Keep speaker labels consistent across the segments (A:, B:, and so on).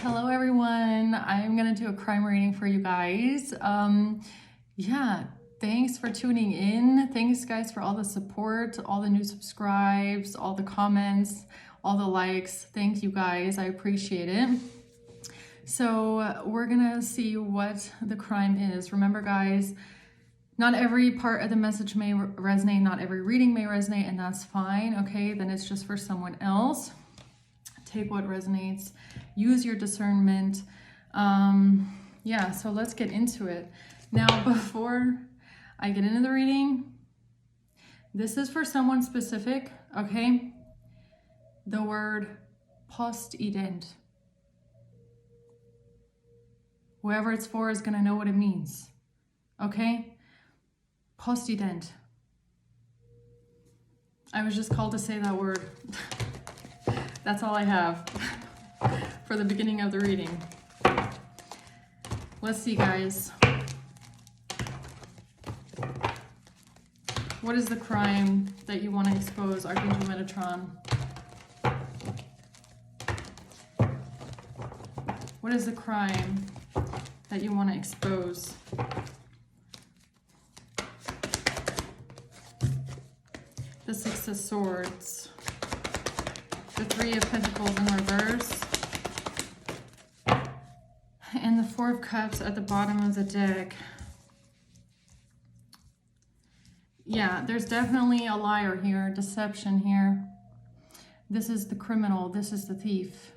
A: Hello everyone, I'm gonna do a crime reading for you guys. Yeah, thanks for tuning in. Thanks guys for all the support, all the new subscribes, all the comments, all the likes. Thank you guys, I appreciate it. So we're gonna see what the crime is. Remember guys, not every part of the message may resonate, not every reading may resonate, and that's fine, okay? Then it's just for someone else. Take what resonates, use your discernment. Yeah, so let's get into it. Now, before I get into the reading, this is for someone specific, okay? The word post-ident. Whoever it's for is gonna know what it means, okay? Post-ident. I was just called to say that word. That's all I have for the beginning of the reading. Let's see, guys. What is the crime that you want to expose, Archangel Metatron? What is the crime that you want to expose? The Six of Swords. The Three of Pentacles in reverse. And the Four of Cups at the bottom of the deck. Yeah, there's definitely a liar here, deception here. This is the criminal, this is the thief,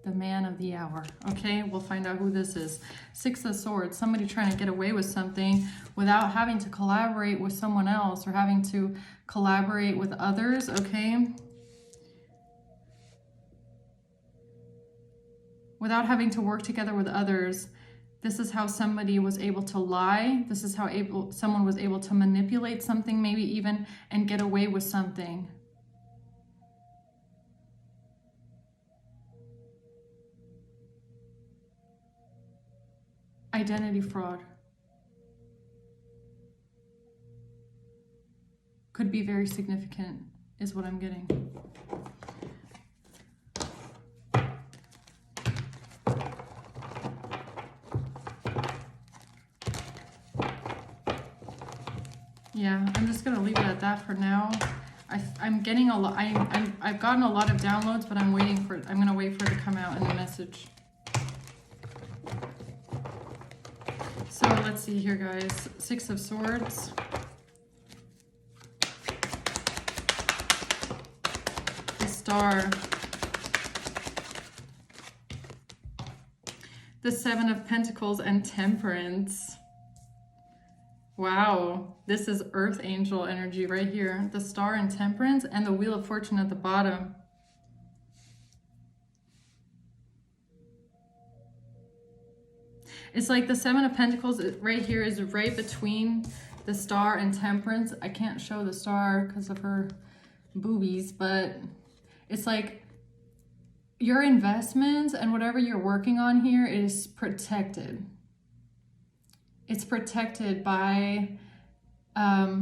A: the man of the hour. Okay, we'll find out who this is. Six of Swords, somebody trying to get away with something without having to collaborate with someone else or having to collaborate with others, okay? Without having to work together with others. This is how somebody was able to lie. This is how someone was able to manipulate something, maybe even, and get away with something. Identity fraud. Could be very significant, is what I'm getting. Yeah, I'm just gonna leave it at that for now. I'm getting a lot. I've gotten a lot of downloads, but I'm gonna wait for it to come out in the message. So let's see here, guys. Six of Swords. The Star. The Seven of Pentacles and Temperance. Wow, this is Earth Angel energy right here. The Star and Temperance and the Wheel of Fortune at the bottom. It's like the Seven of Pentacles right here is right between the Star and Temperance. I can't show the Star because of her boobies, but it's like your investments and whatever you're working on here is protected. It's protected by, I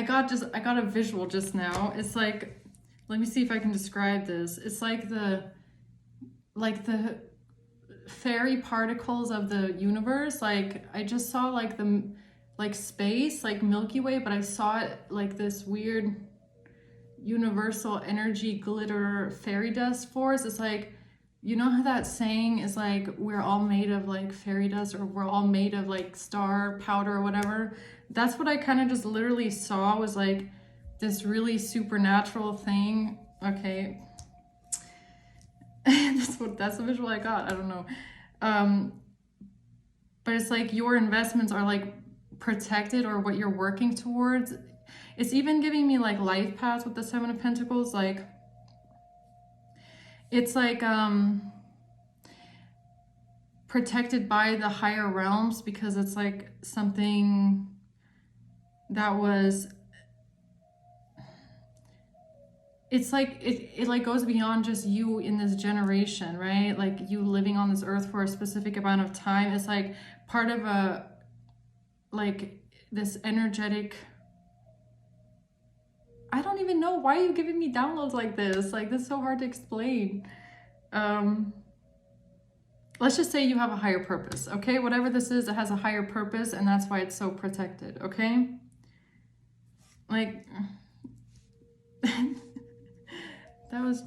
A: got a visual just now. It's like, let me see if I can describe this. It's like the fairy particles of the universe. Like I just saw like space, like Milky Way, but I saw it like this weird universal energy glitter fairy dust force. It's like, you know how that saying is like, we're all made of like fairy dust, or we're all made of like star powder or whatever. That's what I kind of just literally saw, was like this really supernatural thing. Okay. That's the visual I got. I don't know. But it's like your investments are like protected, or what you're working towards. It's even giving me like life paths with the Seven of Pentacles. Like, it's like protected by the higher realms, because it's like something that was, it's like it like goes beyond just you in this generation, right? Like you living on this earth for a specific amount of time. It's like part of like this energetic I don't even know. Why are you giving me downloads like this? Like, this is so hard to explain. Let's just say you have a higher purpose, okay? Whatever this is, it has a higher purpose, and that's why it's so protected, okay? Like, that was,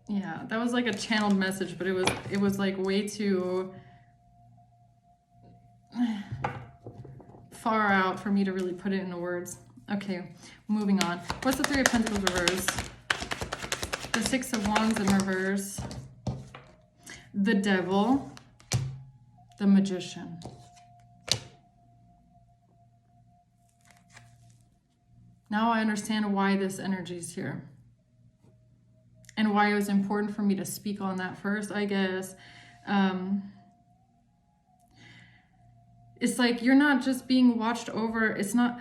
A: yeah, that was like a channeled message, but it was like way too far out for me to really put it into words. Okay, moving on. What's the Three of Pentacles reverse? The Six of Wands in reverse. The Devil. The Magician. Now I understand why this energy is here. And why it was important for me to speak on that first, I guess. It's like you're not just being watched over. It's not...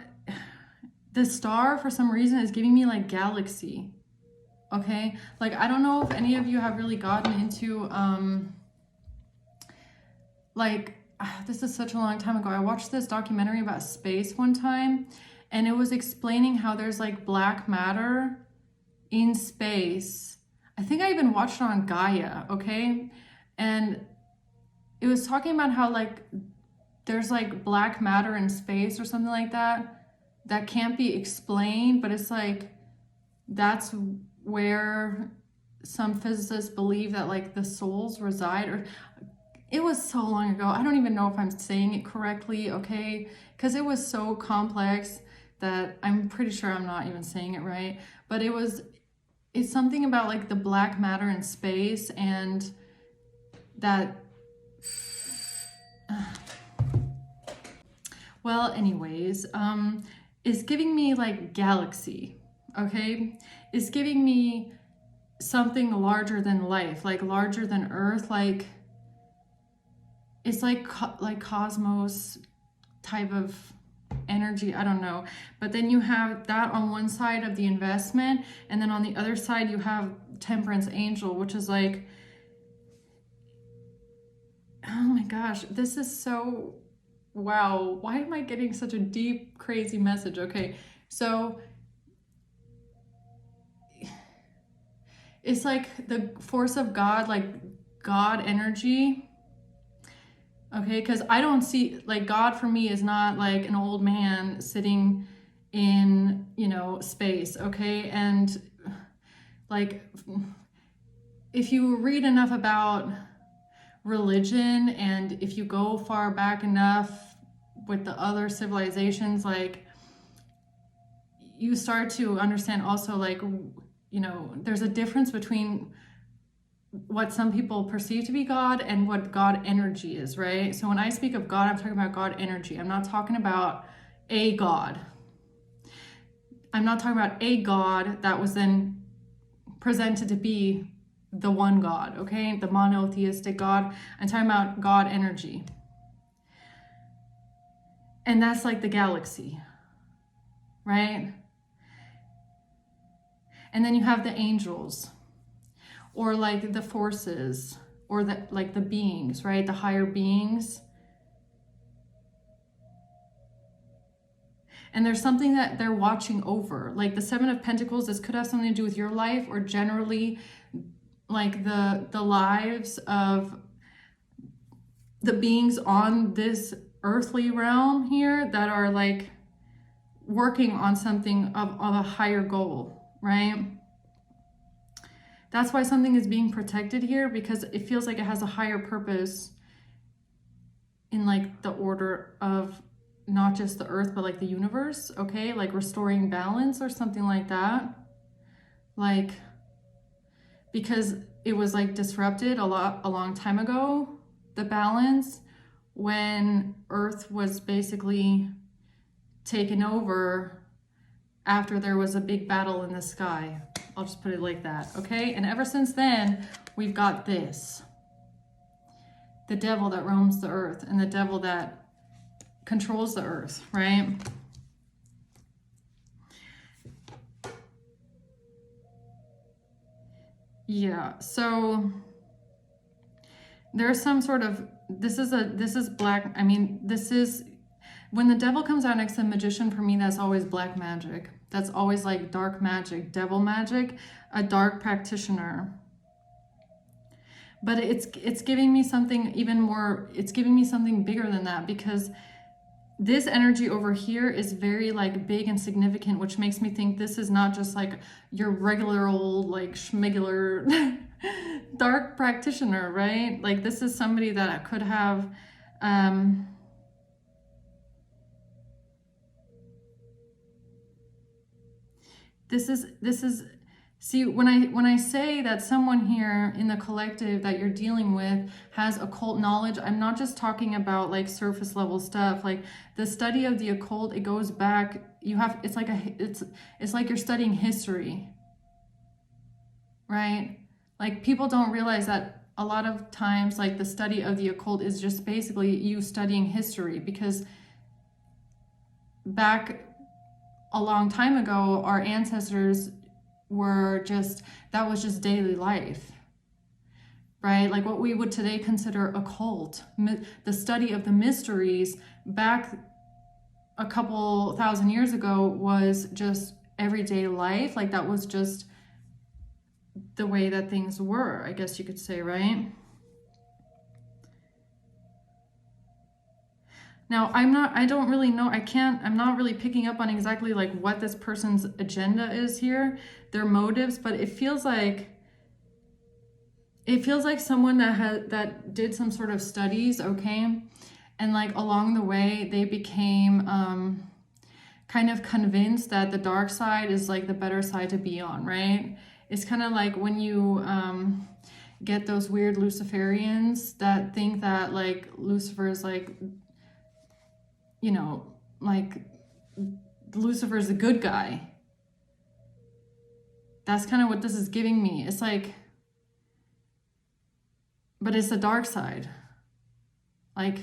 A: The star, for some reason, is giving me like galaxy. Okay? Like, I don't know if any of you have really gotten into... this is such a long time ago. I watched this documentary about space one time, and it was explaining how there's like black matter in space. I think I even watched it on Gaia, okay? And it was talking about how like there's like black matter in space or something like that can't be explained, but it's like that's where some physicists believe that like the souls reside. Or it was so long ago. I don't even know if I'm saying it correctly, okay? Because it was so complex that I'm pretty sure I'm not even saying it right. But it's something about like the black matter in space, and that... Well, anyways, it's giving me like galaxy, okay? It's giving me something larger than life, like larger than Earth, like... It's like cosmos type of energy. I don't know. But then you have that on one side of the investment. And then on the other side, you have Temperance Angel, which is like... Oh my gosh, this is so... Wow. Why am I getting such a deep, crazy message? Okay, so... It's like the force of God, like God energy... Okay, because I don't see, like, God for me is not like an old man sitting in, you know, space, okay? And like, if you read enough about religion, and if you go far back enough with the other civilizations, like, you start to understand also, like, you know, there's a difference between what some people perceive to be God and what God energy is, right? So when I speak of God, I'm talking about God energy. I'm not talking about a God. I'm not talking about a God that was then presented to be the one God, okay? The monotheistic God. I'm talking about God energy. And that's like the galaxy, right? And then you have the angels, or like the forces, or the like the beings, right? The higher beings. And there's something that they're watching over. Like the Seven of Pentacles, this could have something to do with your life, or generally like the lives of the beings on this earthly realm here that are like working on something of a higher goal, right? That's why something is being protected here, because it feels like it has a higher purpose in like the order of not just the earth, but like the universe, okay? Like restoring balance or something like that. Like, because it was like disrupted a long time ago, the balance, when earth was basically taken over after there was a big battle in the sky. I'll just put it like that, okay? And ever since then, we've got this. The devil that roams the earth, and the devil that controls the earth, right? Yeah, so there's some sort of, this is black, I mean, this is When the devil comes out next to magician, for me, that's always black magic. That's always like dark magic, devil magic, a dark practitioner. But it's giving me something even more, it's giving me something bigger than that, because this energy over here is very like big and significant, which makes me think this is not just like your regular old like schmigular dark practitioner, right? Like this is somebody that could have this is see, when I say that someone here in the collective that you're dealing with has occult knowledge, I'm not just talking about like surface level stuff. Like the study of the occult, it goes back, you have, it's like you're studying history, right? Like people don't realize that a lot of times like the study of the occult is just basically you studying history, because back a long time ago, our ancestors were just, that was just daily life, right? Like what we would today consider occult, the study of the mysteries back a couple thousand years ago was just everyday life. Like that was just the way that things were, I guess you could say, right? Now, I don't really know, I'm not really picking up on exactly like what this person's agenda is here, their motives, but it feels like someone that did some sort of studies, okay? And like along the way, they became kind of convinced that the dark side is like the better side to be on, right? It's kind of like when you get those weird Luciferians that think that like Lucifer is like, you know, like Lucifer's a good guy. That's kind of what this is giving me. It's like, but it's the dark side. Like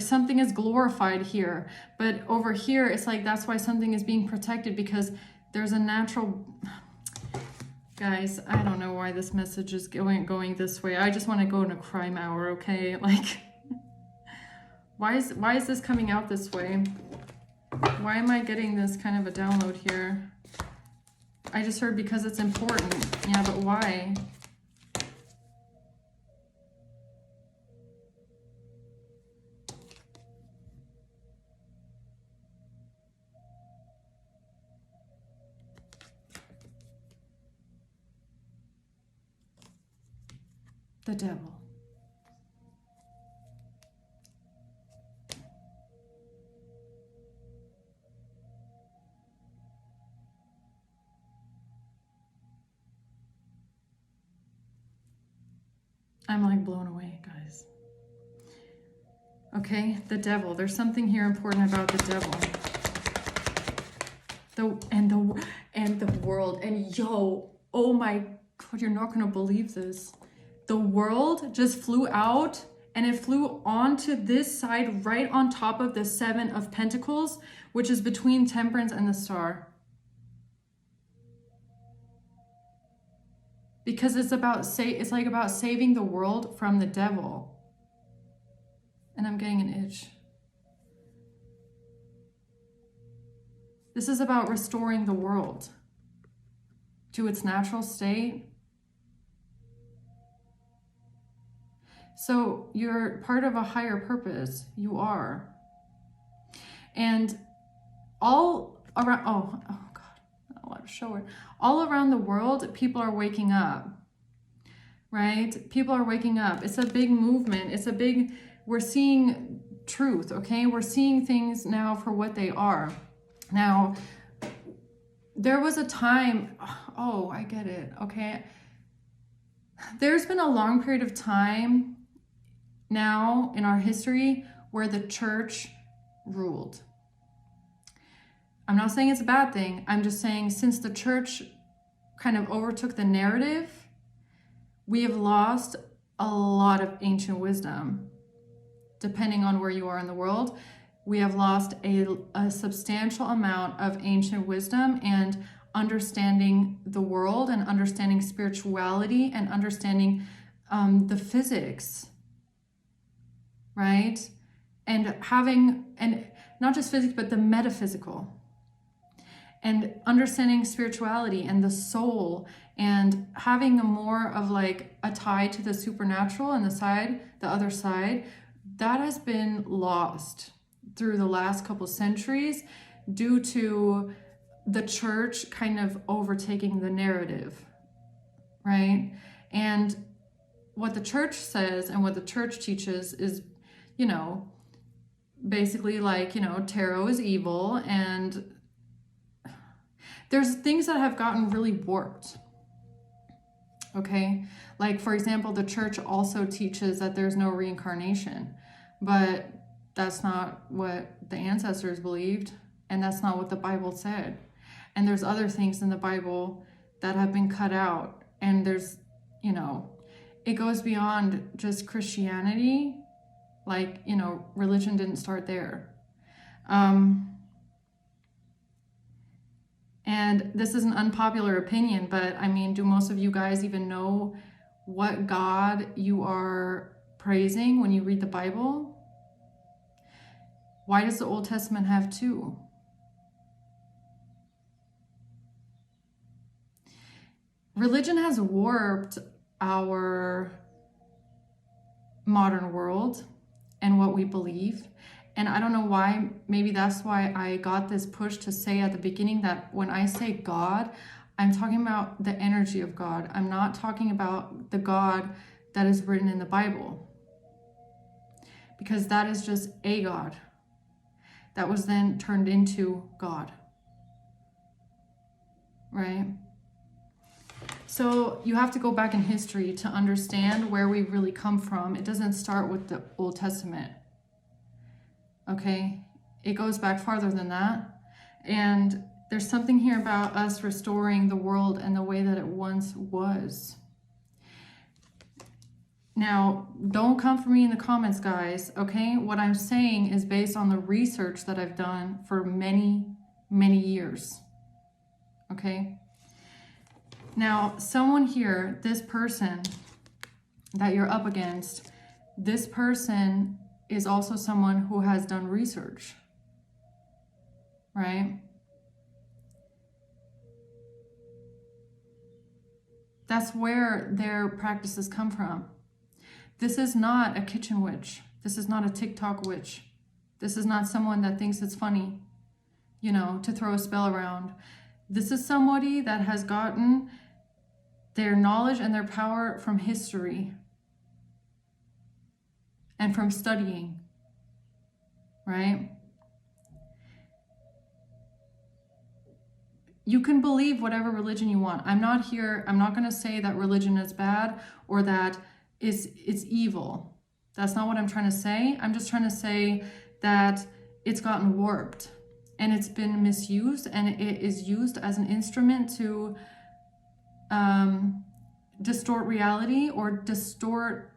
A: something is glorified here, but over here, it's like, that's why something is being protected, because there's a natural, guys, I don't know why this message is going this way. I just want to go in a crime hour, okay? Like, why is this coming out this way? Why am I getting this kind of a download here? I just heard because it's important. Yeah, but why? The devil. I'm like blown away, guys. Okay, the devil. There's something here important about the devil. The world. And yo, oh my God, you're not gonna believe this. The world just flew out, and it flew onto this side right on top of the Seven of Pentacles, which is between Temperance and the Star. Because it's about about saving the world from the devil. And I'm getting an itch. This is about restoring the world to its natural state. So you're part of a higher purpose. You are. And all around, oh God, I don't want to show it. All around the world, people are waking up, right? People are waking up. It's a big movement. We're seeing truth, okay? We're seeing things now for what they are. Now, there was a time, oh, I get it, okay? There's been a long period of time now in our history where the church ruled. I'm not saying it's a bad thing. I'm just saying since the church kind of overtook the narrative, we have lost a lot of ancient wisdom. Depending on where you are in the world, we have lost a substantial amount of ancient wisdom and understanding the world and understanding spirituality and understanding the physics. right? And having, and not just physics, but the metaphysical, and understanding spirituality and the soul, and having a more of like a tie to the supernatural and the other side, that has been lost through the last couple centuries due to the church kind of overtaking the narrative, right? And what the church says and what the church teaches is, you know, basically like, you know, tarot is evil, and there's things that have gotten really warped. Okay, like for example, the church also teaches that there's no reincarnation, but that's not what the ancestors believed, and that's not what the Bible said. And there's other things in the Bible that have been cut out, and there's, you know, it goes beyond just Christianity. Like, you know, religion didn't start there. And this is an unpopular opinion, but I mean, do most of you guys even know what God you are praising when you read the Bible? Why does the Old Testament have two? Religion has warped our modern world and what we believe. And I don't know why, maybe that's why I got this push to say at the beginning that when I say God, I'm talking about the energy of God. I'm not talking about the God that is written in the Bible, because that is just a God that was then turned into God, right? So you have to go back in history to understand where we really come from. It doesn't start with the Old Testament. Okay, it goes back farther than that. And there's something here about us restoring the world and the way that it once was. Now, don't come for me in the comments, guys, okay? What I'm saying is based on the research that I've done for many, many years, okay? Now, someone here, this person that you're up against, this person is also someone who has done research, right? That's where their practices come from. This is not a kitchen witch. This is not a TikTok witch. This is not someone that thinks it's funny, you know, to throw a spell around. This is somebody that has gotten their knowledge and their power from history and from studying, right? You can believe whatever religion you want. I'm not going to say that religion is bad or that it's evil. That's not what I'm trying to say. I'm just trying to say that it's gotten warped and it's been misused, and it is used as an instrument to distort reality or distort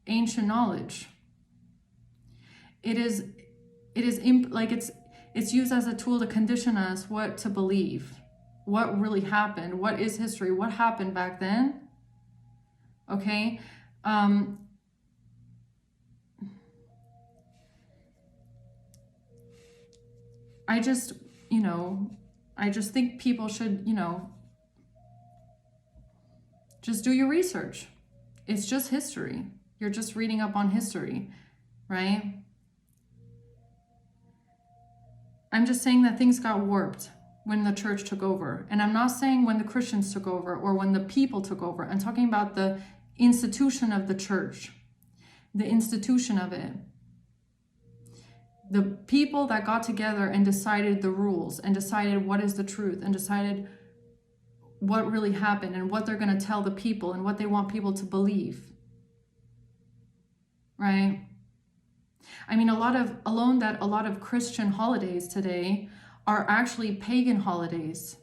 A: ancient knowledge. It's used as a tool to condition us what to believe, what really happened, what is history, what happened back then. Okay. I just think people should, just do your research. It's just history. You're just reading up on history, right? I'm just saying that things got warped when the church took over. And I'm not saying when the Christians took over or when the people took over. I'm talking about the institution of the church, the institution of it. The people that got together and decided the rules and decided what is the truth and decided what really happened and what they're going to tell the people and what they want people to believe, right? I mean, a lot of Christian holidays today are actually pagan holidays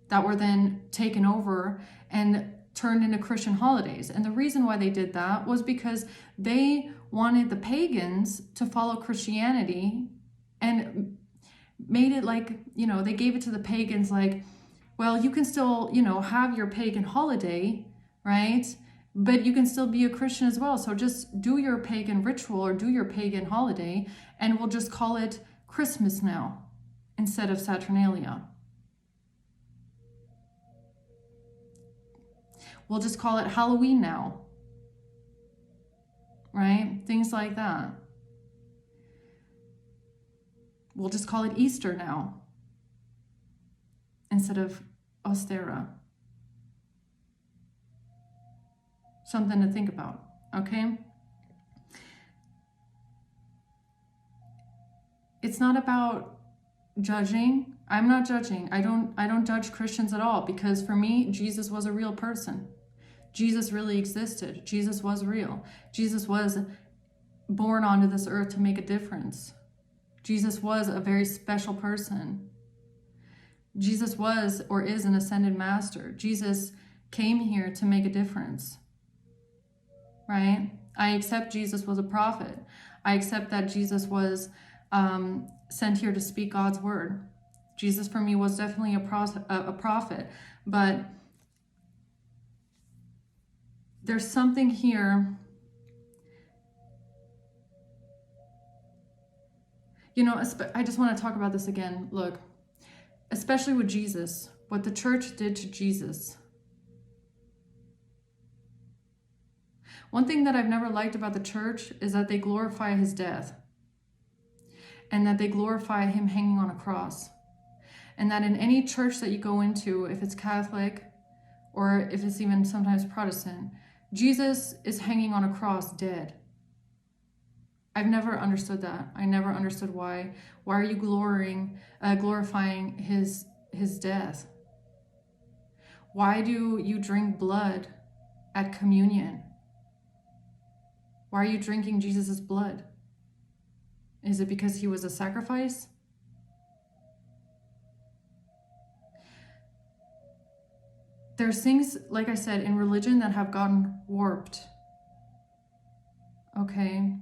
A: that were then taken over and turned into Christian holidays. And the reason why they did that was because they wanted the pagans to follow Christianity and made it like, they gave it to the pagans like, well, you can still, have your pagan holiday, right? But you can still be a Christian as well. So just do your pagan ritual or do your pagan holiday, and we'll just call it Christmas now instead of Saturnalia. We'll just call it Halloween now, right? Things like that. We'll just call it Easter now instead of Ostera. Something to think about, okay? It's not about judging. I'm not judging. I don't judge Christians at all, because for me, Jesus was a real person. Jesus really existed. Jesus was real. Jesus was born onto this earth to make a difference. Jesus was a very special person. Jesus was or is an ascended master. Jesus came here to make a difference, right? I accept Jesus was a prophet. I accept that Jesus was sent here to speak God's word. Jesus for me was definitely a prophet, but there's something here, you know, I just want to talk about this again. Look, especially with Jesus, what the church did to Jesus. One thing that I've never liked about the church is that they glorify his death, and that they glorify him hanging on a cross. And that in any church that you go into, if it's Catholic or if it's even sometimes Protestant, Jesus is hanging on a cross dead. I've never understood that. I never understood why. Why are you glorifying his death? Why do you drink blood at communion? Why are you drinking Jesus' blood? Is it because he was a sacrifice? There's things, like I said, in religion that have gotten warped. Okay?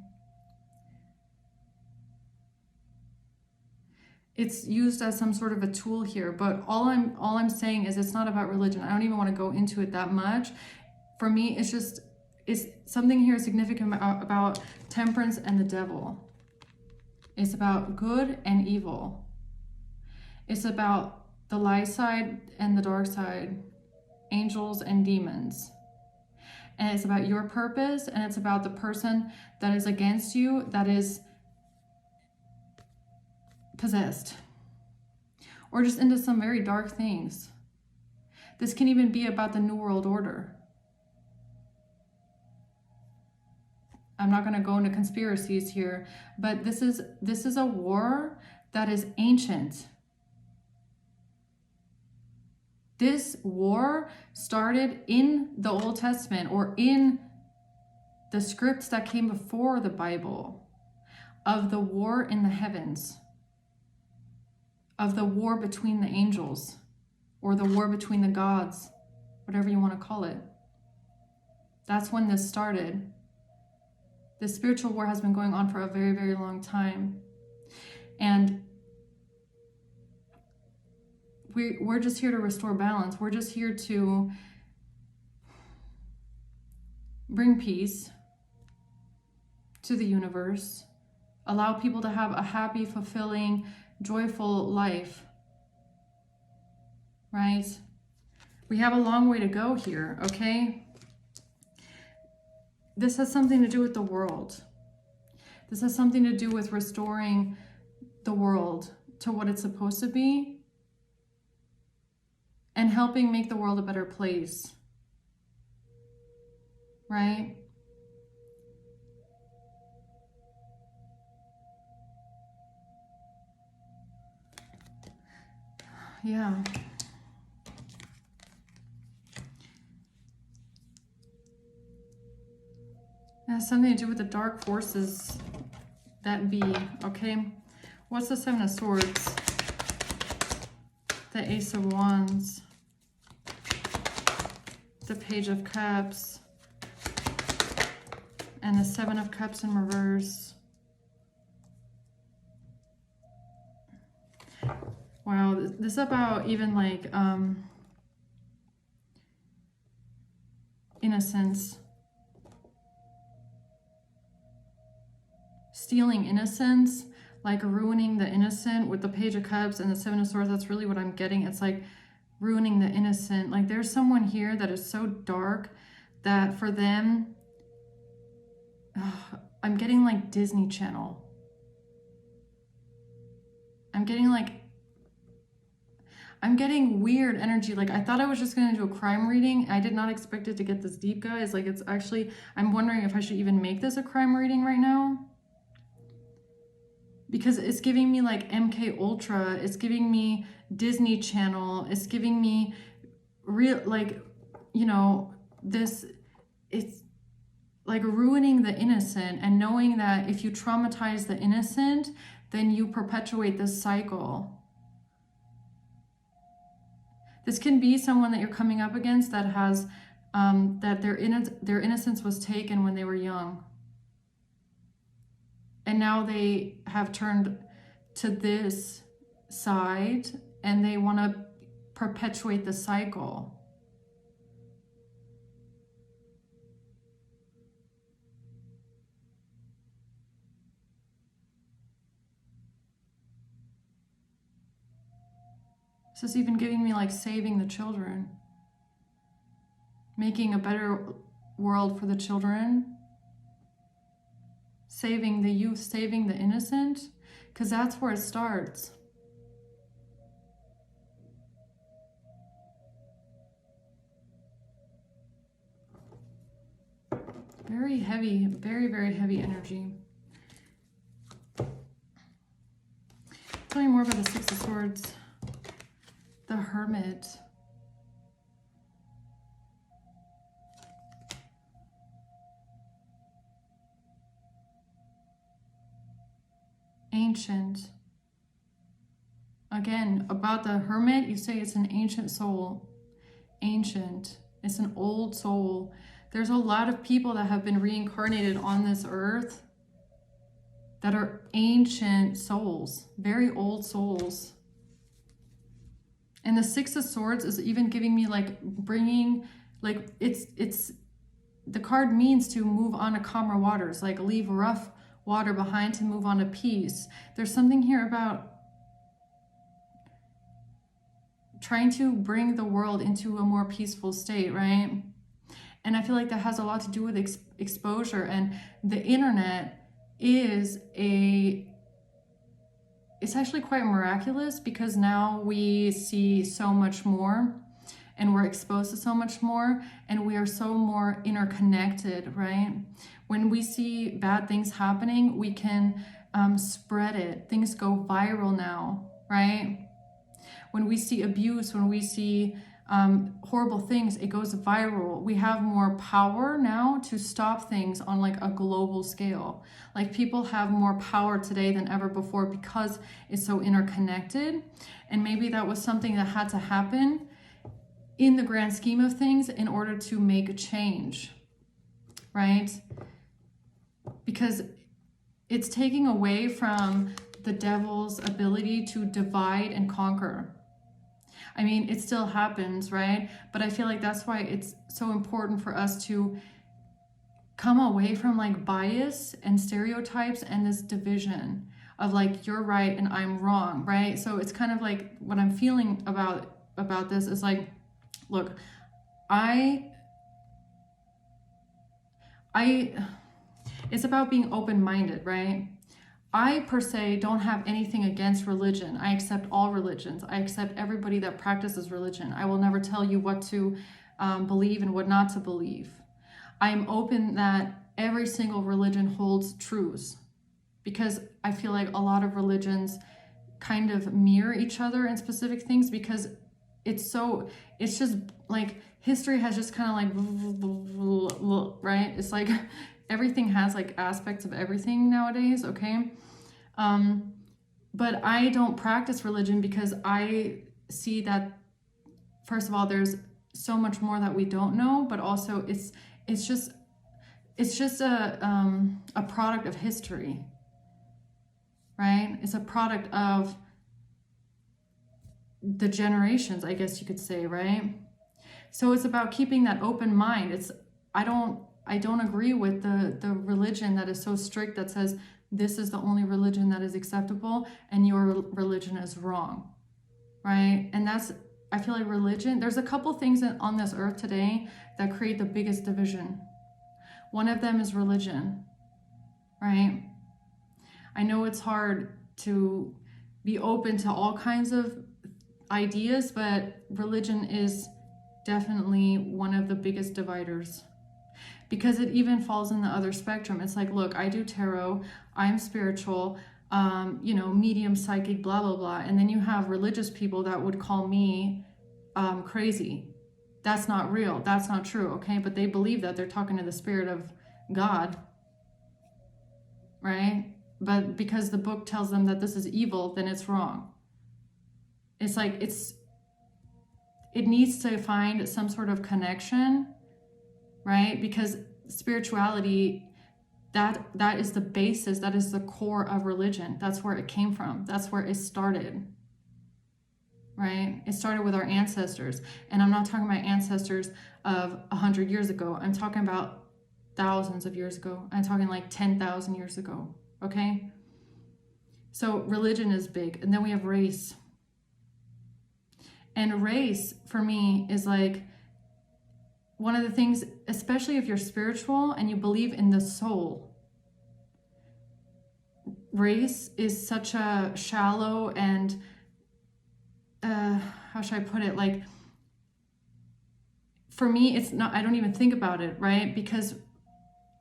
A: It's used as some sort of a tool here, but all I'm saying is it's not about religion. I don't even want to go into it that much. For me, it's something here significant about temperance and the devil. It's about good and evil. It's about the light side and the dark side, angels and demons. And it's about your purpose, and it's about the person that is against you, that is possessed, or just into some very dark things. This can even be about the New World Order. I'm not going to go into conspiracies here, but this is a war that is ancient. This war started in the Old Testament, or in the scripts that came before the Bible, of the war in the heavens, of the war between the angels, or the war between the gods, whatever you want to call it. That's when this started. The spiritual war has been going on for a very, very long time. And we're just here to restore balance. We're just here to bring peace to the universe, allow people to have a happy, fulfilling, joyful life, right? We have a long way to go here, okay? This has something to do with the world. This has something to do with restoring the world to what it's supposed to be and helping make the world a better place, right? Yeah. It has something to do with the dark forces that be, okay? What's the Seven of Swords? The Ace of Wands. The Page of Cups. And the Seven of Cups in reverse. Wow, this is about even like, innocence. Stealing innocence, like ruining the innocent with the Page of Cups and the Seven of Swords. That's really what I'm getting. It's like ruining the innocent. Like there's someone here that is so dark that for them, I'm getting like Disney Channel. I'm getting weird energy. Like I thought I was just going to do a crime reading. I did not expect it to get this deep, guys. Like it's actually, I'm wondering if I should even make this a crime reading right now. Because it's giving me like MK Ultra, it's giving me Disney Channel, it's giving me real, like, you know, this, it's like ruining the innocent and knowing that if you traumatize the innocent, then you perpetuate this cycle. This can be someone that you're coming up against that has, that their innocence was taken when they were young. And now they have turned to this side and they want to perpetuate the cycle. This is even giving me like saving the children, making a better world for the children. Saving the youth, saving the innocent, because that's where it starts. Very heavy, very, very heavy energy. Tell me more about the Six of Swords. The Hermit. Ancient. Again, about the Hermit, you say it's an ancient soul. Ancient. It's an old soul. There's a lot of people that have been reincarnated on this earth that are ancient souls, very old souls. And the Six of Swords is even giving me like bringing, like it's the card means to move on to calmer waters, like leave rough water behind to move on to peace. There's something here about trying to bring the world into a more peaceful state, right? And I feel like that has a lot to do with exposure. And the internet is it's actually quite miraculous because now we see so much more and we're exposed to so much more and we are so more interconnected, right? When we see bad things happening, we can spread it. Things go viral now, right? When we see abuse, when we see horrible things, it goes viral. We have more power now to stop things on like a global scale. Like people have more power today than ever before because it's so interconnected. And maybe that was something that had to happen in the grand scheme of things in order to make a change, right? Because it's taking away from the devil's ability to divide and conquer. I mean, it still happens, right? But I feel like that's why it's so important for us to come away from like bias and stereotypes and this division of like, you're right and I'm wrong, right? So it's kind of like what I'm feeling about this is like, look, it's about being open-minded, right? I, per se, don't have anything against religion. I accept all religions. I accept everybody that practices religion. I will never tell you what to believe and what not to believe. I am open that every single religion holds truths because I feel like a lot of religions kind of mirror each other in specific things because it's just like history has just kind of like, right? It's like everything has like aspects of everything nowadays, okay? But I don't practice religion because I see that, first of all, there's so much more that we don't know, but also it's just a product of history, right? It's a product of the generations, I guess you could say, right? So it's about keeping that open mind. I don't agree with the religion that is so strict that says this is the only religion that is acceptable and your religion is wrong, right? And that's, I feel like religion, there's a couple things on this earth today that create the biggest division. One of them is religion, right? I know it's hard to be open to all kinds of ideas, but religion is definitely one of the biggest dividers, because it even falls in the other spectrum. It's like, look, I do tarot, I'm spiritual, medium, psychic, blah, blah, blah. And then you have religious people that would call me crazy. That's not real. That's not true. Okay. But they believe that they're talking to the spirit of God, right? But because the book tells them that this is evil, then it's wrong. It's like, it needs to find some sort of connection, right? Because spirituality, that is the basis, that is the core of religion. That's where it came from. That's where it started, right? It started with our ancestors. And I'm not talking about ancestors of 100 years ago. I'm talking about thousands of years ago. I'm talking like 10,000 years ago, okay? So religion is big. And then we have race. And race, for me, is like one of the things, especially if you're spiritual and you believe in the soul. Race is such a shallow and, how should I put it? Like, for me, it's not, I don't even think about it, right? Because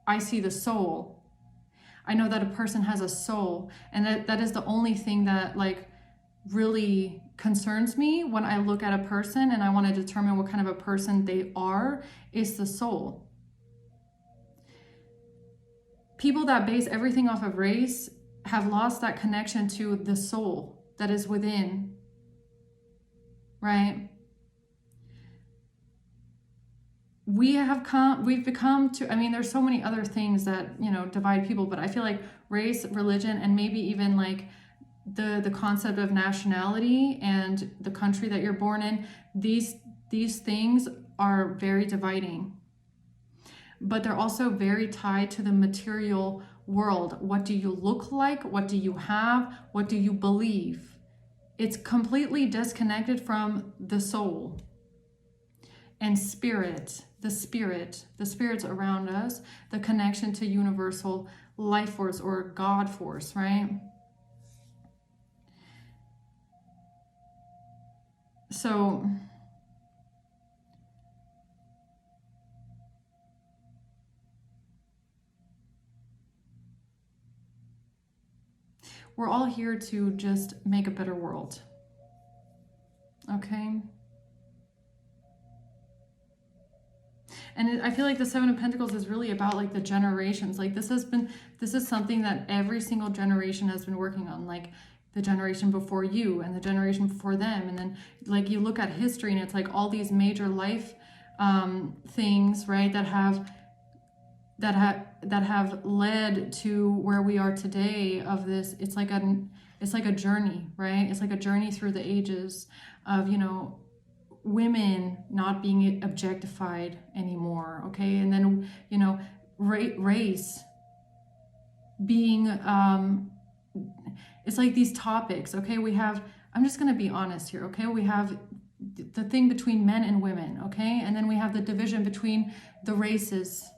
A: I see the soul. I know that a person has a soul, and that is the only thing that like really concerns me when I look at a person and I want to determine what kind of a person they are, is the soul. People that base everything off of race have lost that connection to the soul that is within, right? We've become to, I mean, there's so many other things that, divide people, but I feel like race, religion, and maybe even like the concept of nationality and the country that you're born in, these things are very dividing. But they're also very tied to the material world. What do you look like? What do you have? What do you believe? It's completely disconnected from the soul and spirit, the spirits around us, the connection to universal life force or God force, right? So we're all here to just make a better world. Okay? And I feel like the Seven of Pentacles is really about like the generations. Like this is something that every single generation has been working on. Like the generation before you and the generation before them. And then like you look at history and it's like all these major life things, right, that have led to where we are today of this. It's like a journey, right? It's like a journey through the ages of, women not being objectified anymore, okay? And then, race being, it's like these topics, okay? I'm just going to be honest here, okay? We have the thing between men and women, okay? And then we have the division between the races,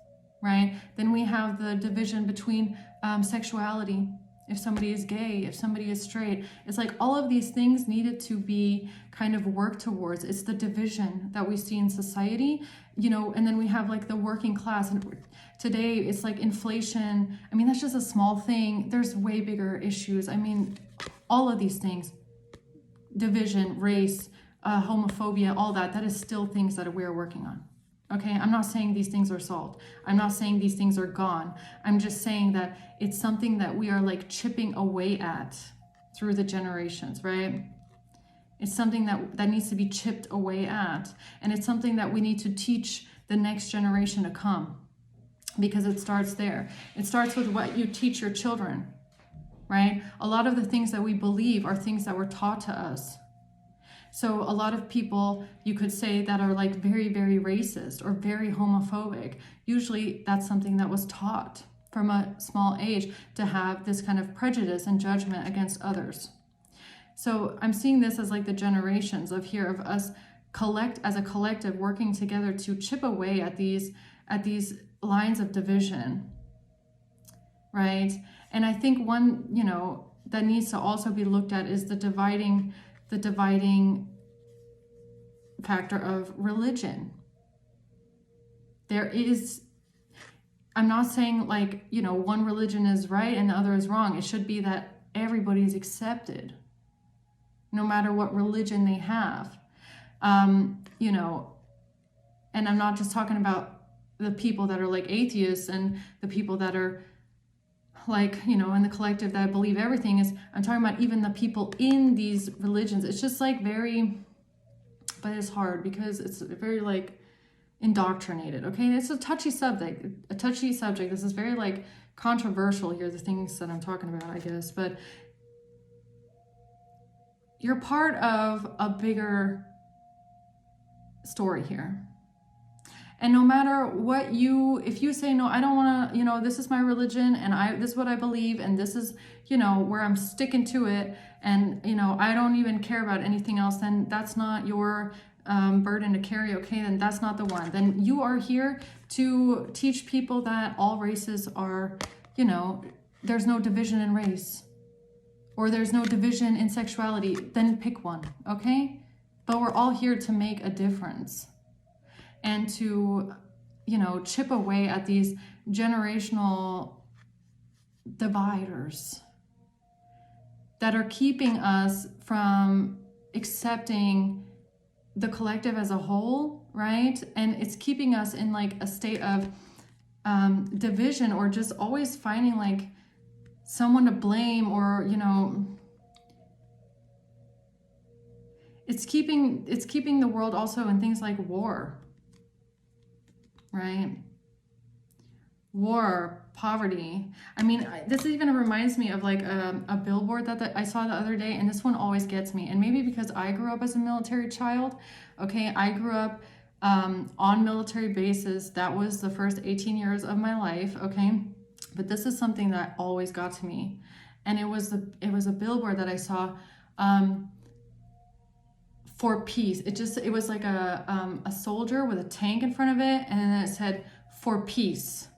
A: right? Then we have the division between sexuality. If somebody is gay, if somebody is straight, it's like all of these things needed to be kind of worked towards. It's the division that we see in society, and then we have like the working class. And today it's like inflation. I mean, that's just a small thing. There's way bigger issues. I mean, all of these things, division, race, homophobia, all that is still things that we're working on. Okay, I'm not saying these things are solved. I'm not saying these things are gone. I'm just saying that it's something that we are like chipping away at through the generations, right? It's something that needs to be chipped away at. And it's something that we need to teach the next generation to come, because it starts there. It starts with what you teach your children, right? A lot of the things that we believe are things that were taught to us. So a lot of people, you could say, that are like very, very racist or very homophobic, usually that's something that was taught from a small age, to have this kind of prejudice and judgment against others. So I'm seeing this as like the generations of here of us as a collective working together to chip away at these lines of division, right? And I think one, that needs to also be looked at is the dividing factor of religion. I'm not saying like, one religion is right and the other is wrong. It should be that everybody is accepted, no matter what religion they have. And I'm not just talking about the people that are like atheists and the people that are like, in the collective that believe everything. I'm talking about even the people in these religions. It's just like but it's hard because it's very like indoctrinated. Okay. It's a touchy subject. This is very like controversial here, the things that I'm talking about, I guess, but you're part of a bigger story here. And no matter what if you say, no, I don't want to, this is my religion and this is what I believe and this is, where I'm sticking to it and, I don't even care about anything else, then that's not your burden to carry, okay? Then that's not the one. Then you are here to teach people that all races are, there's no division in race or there's no division in sexuality. Then pick one, okay? But we're all here to make a difference and to, chip away at these generational dividers that are keeping us from accepting the collective as a whole, right? And it's keeping us in like a state of division, or just always finding like someone to blame, or, it's keeping the world also in things like war, right? War, poverty. I mean, this even reminds me of like a billboard that I saw the other day, and this one always gets me. And maybe because I grew up as a military child, okay? I grew up on military bases. That was the first 18 years of my life, okay? But this is something that always got to me. And it was a billboard that I saw for peace. It was like a soldier with a tank in front of it, and then it said, for peace.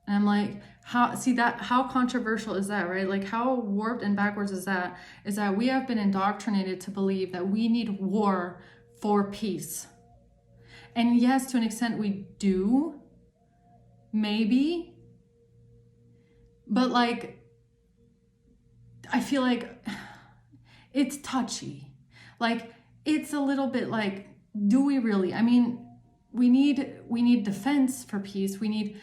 A: And I'm like, how controversial is that, right? Like, how warped and backwards is that? Is that we have been indoctrinated to believe that we need war for peace. And yes, to an extent we do, maybe. But like, I feel like it's touchy. Like, it's a little bit like, do we really? I mean, we need defense for peace. We need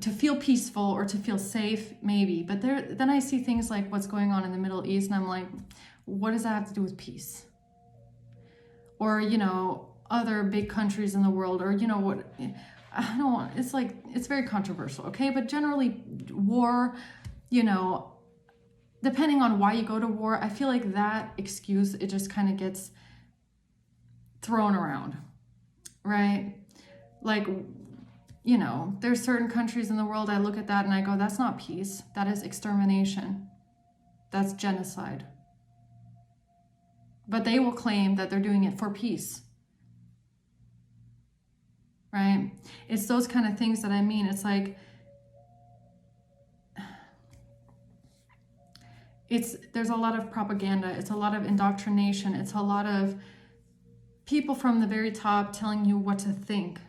A: to feel peaceful or to feel safe, maybe. But then I see things like what's going on in the Middle East, and I'm like, what does that have to do with peace? Or, other big countries in the world, or, what, I don't want, it's like, it's very controversial, okay? But generally, war, depending on why you go to war, I feel like that excuse, it just kind of gets thrown around, right? Like, there's certain countries in the world, I look at that and I go, that's not peace. That is extermination. That's genocide. But they will claim that they're doing it for peace. Right? It's those kind of things that I mean. It's like, there's a lot of propaganda. It's a lot of indoctrination. It's a lot of people from the very top telling you what to think,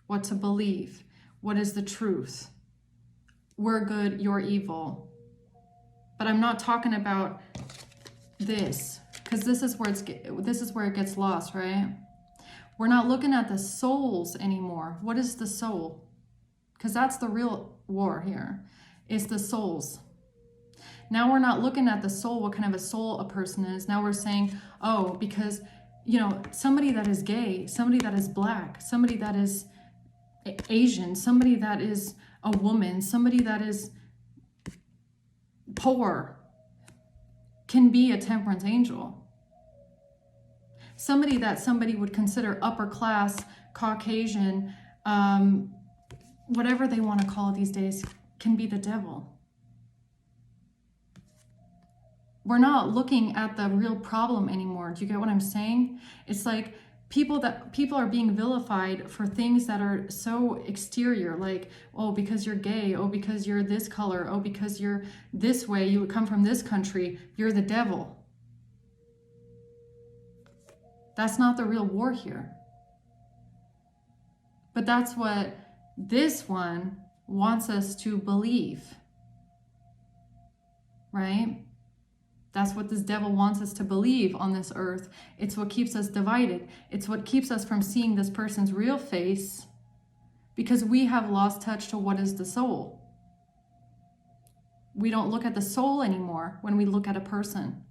A: what to believe, what is the truth. We're good, you're evil. But I'm not talking about this, because this is where it gets lost, right? We're not looking at the souls anymore. What is the soul? Because that's the real war here. It's the souls. Now we're not looking at the soul, what kind of a soul a person is. Now we're saying, oh, because, somebody that is gay, somebody that is black, somebody that is Asian, somebody that is a woman, somebody that is poor can be a temperance angel. Somebody that somebody would consider upper class, Caucasian, whatever they want to call it these days, can be the devil. We're not looking at the real problem anymore. Do you get what I'm saying? It's like people are being vilified for things that are so exterior, like, oh, because you're gay, oh, because you're this color, oh, because you're this way, you come from this country, you're the devil. That's not the real war here. But that's what this one wants us to believe, right? That's what this devil wants us to believe on this earth. It's what keeps us divided. It's what keeps us from seeing this person's real face, because we have lost touch to what is the soul. We don't look at the soul anymore when we look at a person.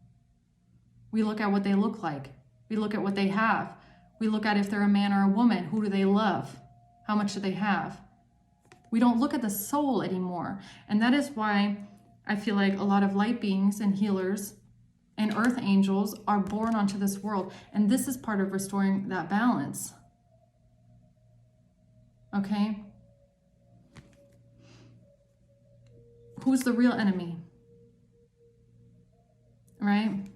A: We look at what they look like. We look at what they have. We look at if they're a man or a woman. Who do they love? How much do they have? We don't look at the soul anymore. And that is why I feel like a lot of light beings and healers and earth angels are born onto this world. And this is part of restoring that balance. Okay? Who's the real enemy? Right?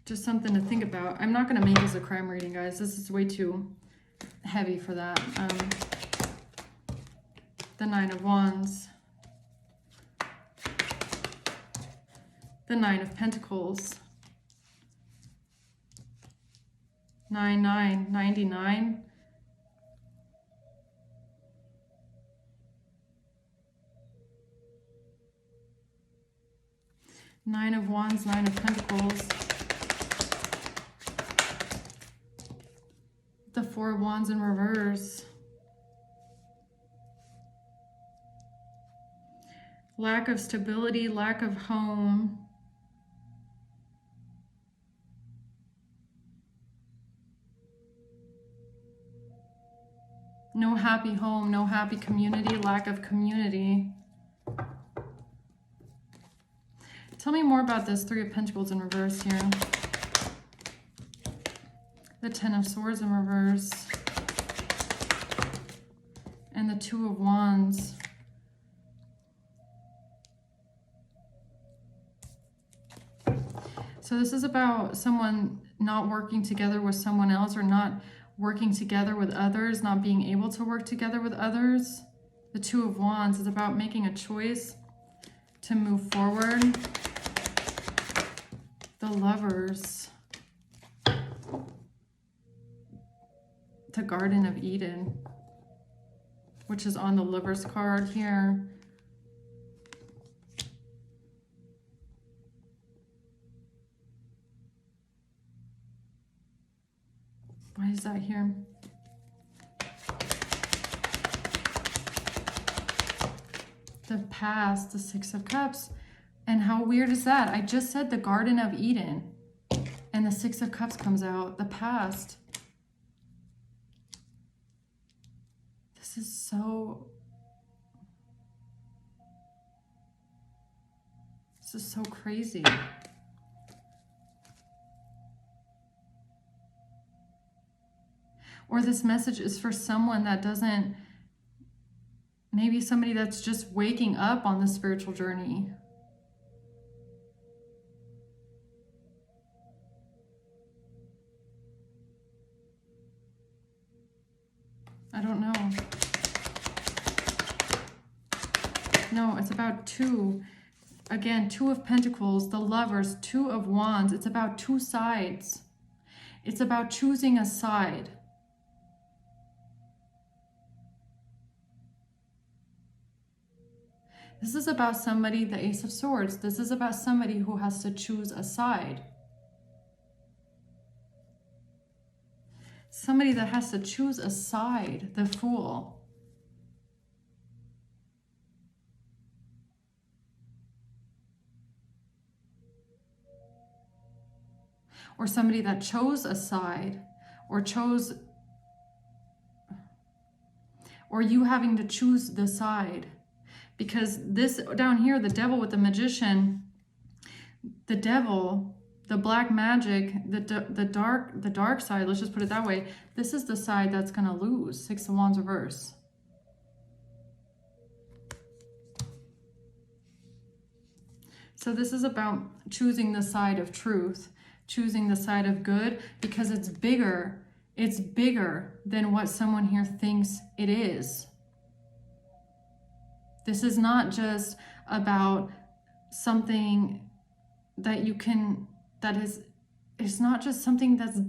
A: Just something to think about. I'm not going to make this a crime reading, guys. This is way too heavy for that. The Nine of Wands. The Nine of Pentacles. 99. Nine of Wands, Nine of Pentacles. The Four of Wands in reverse. Lack of stability, lack of home. No happy home, no happy community, lack of community. Tell me more about this Three of Pentacles in reverse here. The Ten of Swords in reverse. And the Two of Wands. So this is about someone not working together with someone else, or not working together with others, not being able to work together with others. The Two of Wands is about making a choice to move forward. The Lovers. The Garden of Eden, which is on the Lovers card here. Why is that here? The past, the Six of Cups. And how weird is that? I just said the Garden of Eden, and the Six of Cups comes out. The past. This is so crazy. Or this message is for someone that doesn't, maybe somebody that's just waking up on the spiritual journey. I don't know. No, it's about two. Again, Two of Pentacles, the Lovers, Two of Wands. It's about two sides. It's about choosing a side. This is about somebody, the Ace of Swords. This is about somebody who has to choose a side. Somebody that has to choose a side, the Fool. Or somebody that chose a side, or you having to choose the side. Because this down here, the Devil with the Magician, the Devil The black magic, the dark side, let's just put it that way. This is the side that's going to lose. Six of Wands reverse. So this is about choosing the side of truth, choosing the side of good, because it's bigger. It's bigger than what someone here thinks it is. This is not just about something that you can, it's not just something that's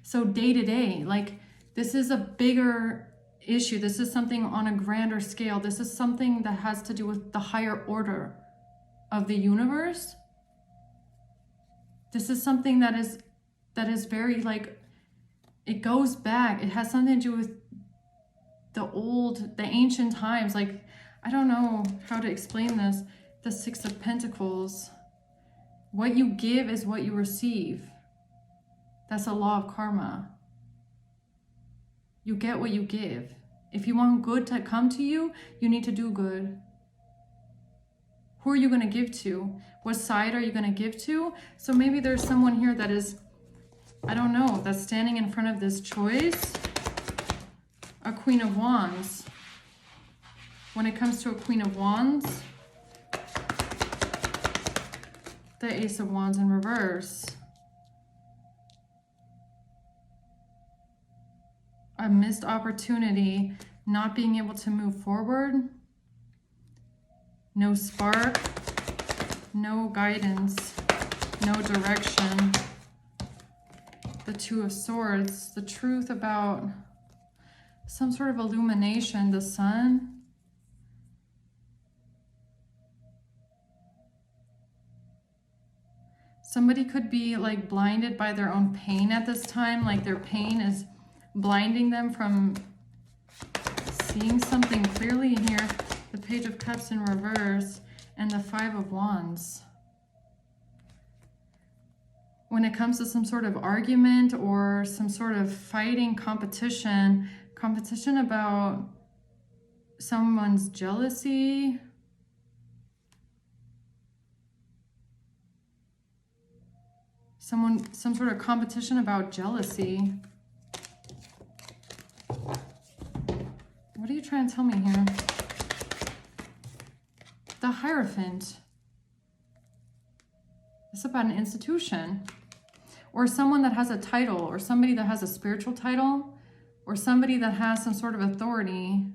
A: so day to day. Like, this is a bigger issue. This is something on a grander scale. This is something that has to do with the higher order of the universe. This is something that is very, like, it goes back. It has something to do with the ancient times. Like, I don't know how to explain this. The Six of Pentacles. What you give is what you receive. That's a law of karma. You get what you give. If you want good to come to you, you need to do good. Who are you going to give to? What side are you going to give to? So maybe there's someone here that is, I don't know, that's standing in front of this choice. A Queen of Wands. When it comes to a Queen of Wands, the Ace of Wands in reverse. A missed opportunity, not being able to move forward. No spark, no guidance, no direction. The Two of Swords, the truth about some sort of illumination, the sun. Somebody could be like blinded by their own pain at this time, like their pain is blinding them from seeing something clearly here. The Page of Cups in reverse and the Five of Wands. When it comes to some sort of argument or some sort of fighting, competition about someone's jealousy, some sort of competition about jealousy. What are you trying to tell me here? The Hierophant. It's about an institution or someone that has a title or somebody that has a spiritual title or somebody that has some sort of authority.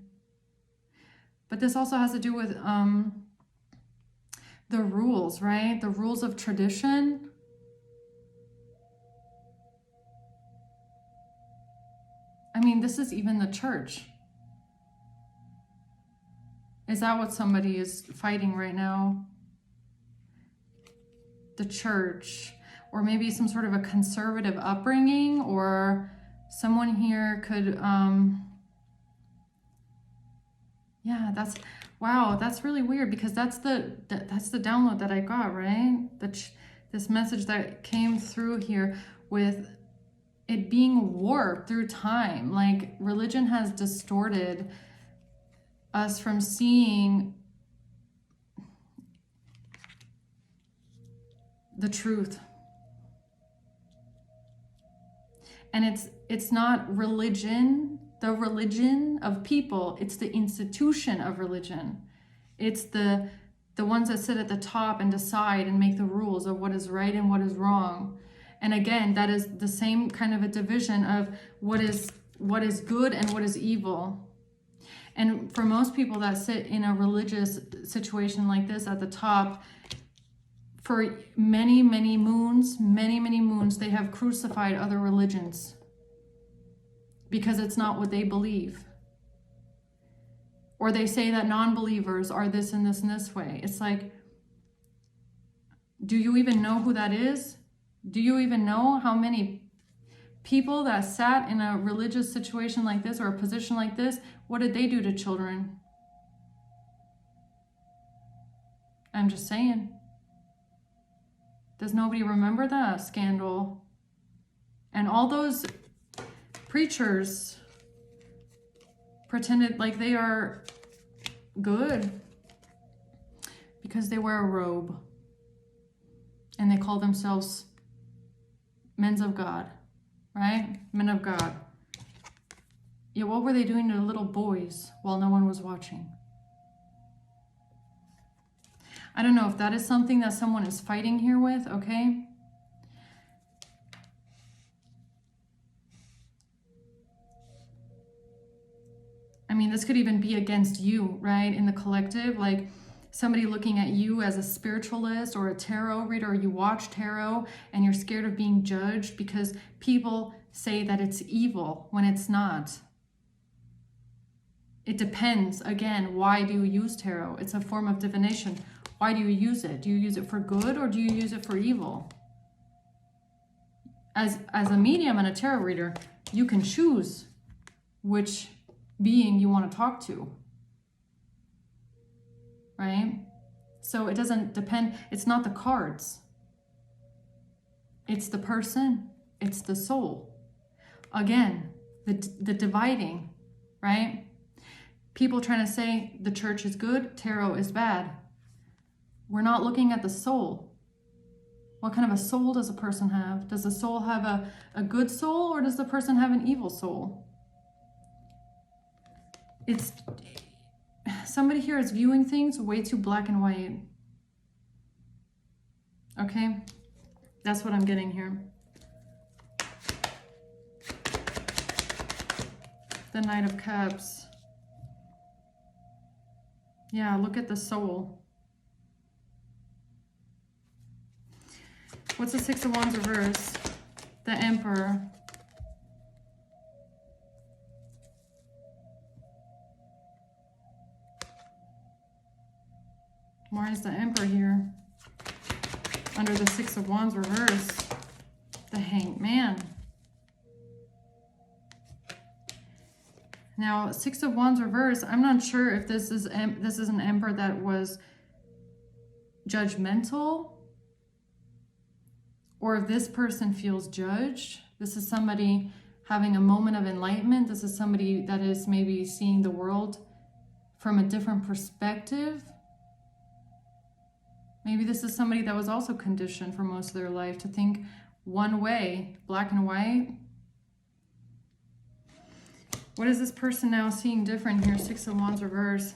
A: But this also has to do with the rules, right? The rules of tradition. I mean, this is even the church. Is that what somebody is fighting right now? The church, or maybe some sort of a conservative upbringing, or someone here could, yeah, that's really weird, because that's the download that I got, right? This message that came through here with it being warped through time. Like, religion has distorted us from seeing the truth. And it's not religion, the religion of people, it's the institution of religion. It's the ones that sit at the top and decide and make the rules of what is right and what is wrong. And again, that is the same kind of a division of what is good and what is evil. And for most people that sit in a religious situation like this at the top, for many, many moons, they have crucified other religions because it's not what they believe. Or they say that non-believers are this and this and this way. It's like, do you even know who that is? Do you even know how many people that sat in a religious situation like this or a position like this, what did they do to children? I'm just saying. Does nobody remember the scandal? And all those preachers pretended like they are good because they wear a robe and they call themselves Men of God, right? Men of God. Yeah, what were they doing to little boys while no one was watching? I don't know if that is something that someone is fighting here with, okay? I mean, this could even be against you, right? In the collective, like somebody looking at you as a spiritualist or a tarot reader, or you watch tarot and you're scared of being judged because people say that it's evil when it's not. It depends. Again, why do you use tarot? It's a form of divination. Why do you use it? Do you use it for good or do you use it for evil? As a medium and a tarot reader, you can choose which being you want to talk to, right? So it doesn't depend. It's not the cards. It's the person. It's the soul. Again, the dividing, right? People trying to say the church is good, tarot is bad. We're not looking at the soul. What kind of a soul does a person have? Does the soul have a good soul, or does the person have an evil soul? It's somebody here is viewing things way too black and white. Okay? That's what I'm getting here. The Knight of Cups. Yeah, look at the soul. What's the Six of Wands reverse? The Emperor. Why is the Emperor here? Under the Six of Wands reverse. The Hanged Man. Now, Six of Wands reverse, I'm not sure if this is an Emperor that was judgmental, or if this person feels judged. This is somebody having a moment of enlightenment. This is somebody that is maybe seeing the world from a different perspective. Maybe this is somebody that was also conditioned for most of their life to think one way, black and white. What is this person now seeing different here? Six of Wands reverse.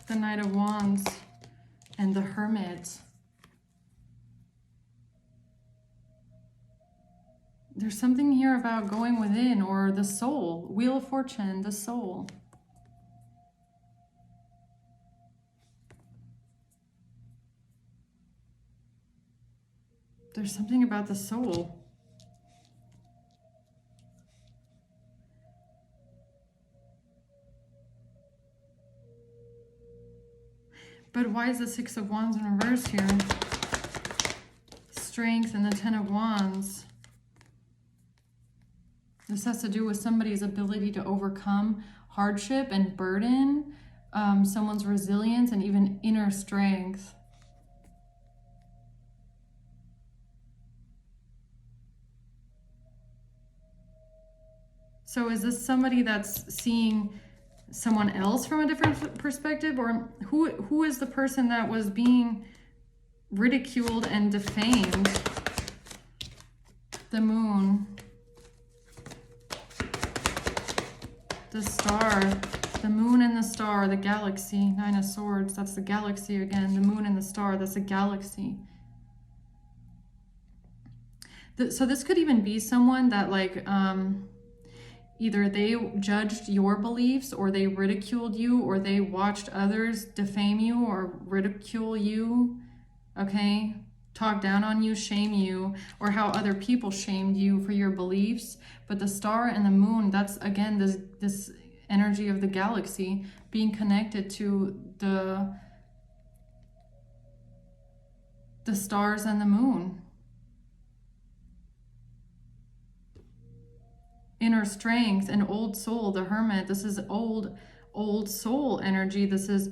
A: The Knight of Wands and the Hermit. There's something here about going within, or the soul. Wheel of Fortune, the soul. There's something about the soul. But why is the Six of Wands in reverse here? Strength and the Ten of Wands. This has to do with somebody's ability to overcome hardship and burden, someone's resilience and even inner strength. So is this somebody that's seeing someone else from a different perspective, or who is the person that was being ridiculed and defamed? The Moon, the Star, the Moon and the Star, the Galaxy, Nine of Swords, that's the Galaxy again. The Moon and the Star, that's a galaxy. So this could even be someone that like, either they judged your beliefs, or they ridiculed you, or they watched others defame you or ridicule you, okay? Talk down on you, shame you, or how other people shamed you for your beliefs. But the Star and the Moon, that's again this energy of the galaxy being connected to the stars and the moon. Inner strength and old soul, the Hermit. This is old soul energy. This is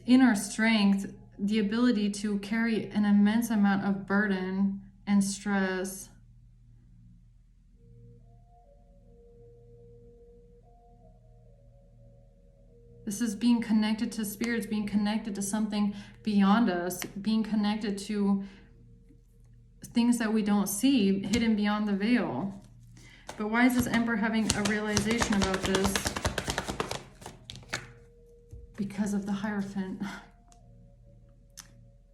A: inner strength, the ability to carry an immense amount of burden and stress. This is being connected to spirits, being connected to something beyond us, being connected to things that we don't see, hidden beyond the veil. But why is this Emperor having a realization about this? Because of the Hierophant.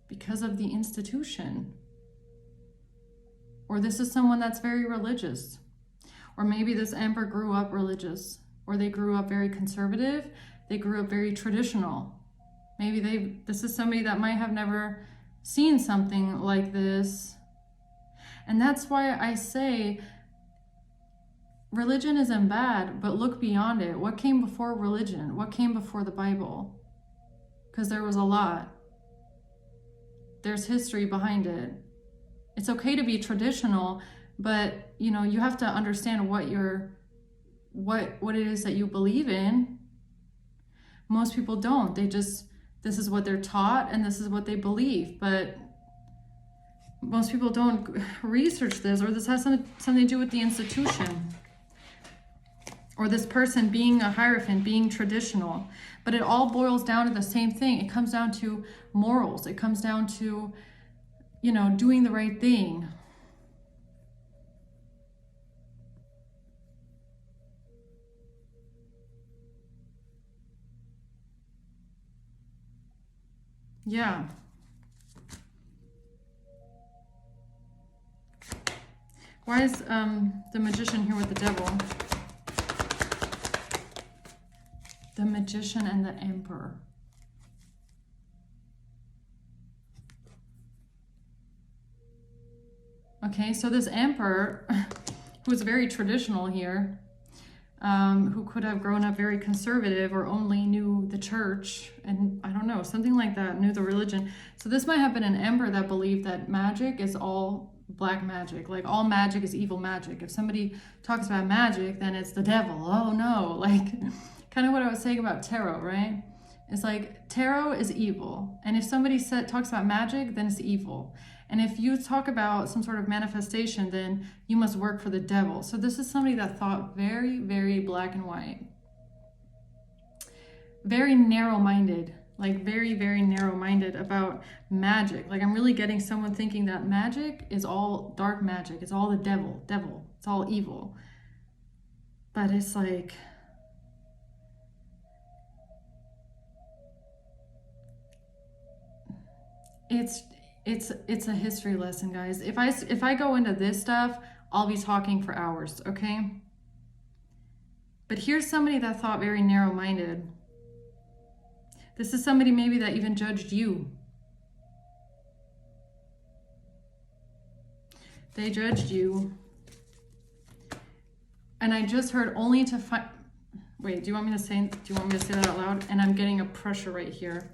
A: Because of the institution. Or this is someone that's very religious. Or maybe this Emperor grew up religious. Or they grew up very conservative. They grew up very traditional. Maybe this is somebody that might have never seen something like this. And that's why I say religion isn't bad, but look beyond it. What came before religion? What came before the Bible? Because there was a lot. There's history behind it. It's okay to be traditional, but you know, you have to understand what it is that you believe in. Most people don't. This is what they're taught and this is what they believe, but most people don't research this, or this has something to do with the institution. Or this person being a Hierophant, being traditional. But it all boils down to the same thing. It comes down to morals. It comes down to, you know, doing the right thing. Yeah. Why is the Magician here with the Devil? The Magician and the Emperor. Okay, so this Emperor, who is very traditional here, who could have grown up very conservative or only knew the church and, I don't know, something like that, knew the religion. So this might have been an Emperor that believed that magic is all black magic, like all magic is evil magic. If somebody talks about magic, then it's the devil. Oh no, like kind of what I was saying about tarot, right? It's like tarot is evil. And if somebody talks about magic, then it's evil. And if you talk about some sort of manifestation, then you must work for the devil. So this is somebody that thought very, very black and white. Very narrow-minded, like very, very narrow-minded about magic. Like I'm really getting someone thinking that magic is all dark magic. It's all the devil. It's all evil. But it's like, it's a history lesson, guys. If I go into this stuff, I'll be talking for hours, okay? But here's somebody that thought very narrow-minded. This is somebody maybe that even judged you. They judged you. And I just heard only to find... Wait, do you want me to say that out loud? And I'm getting a pressure right here.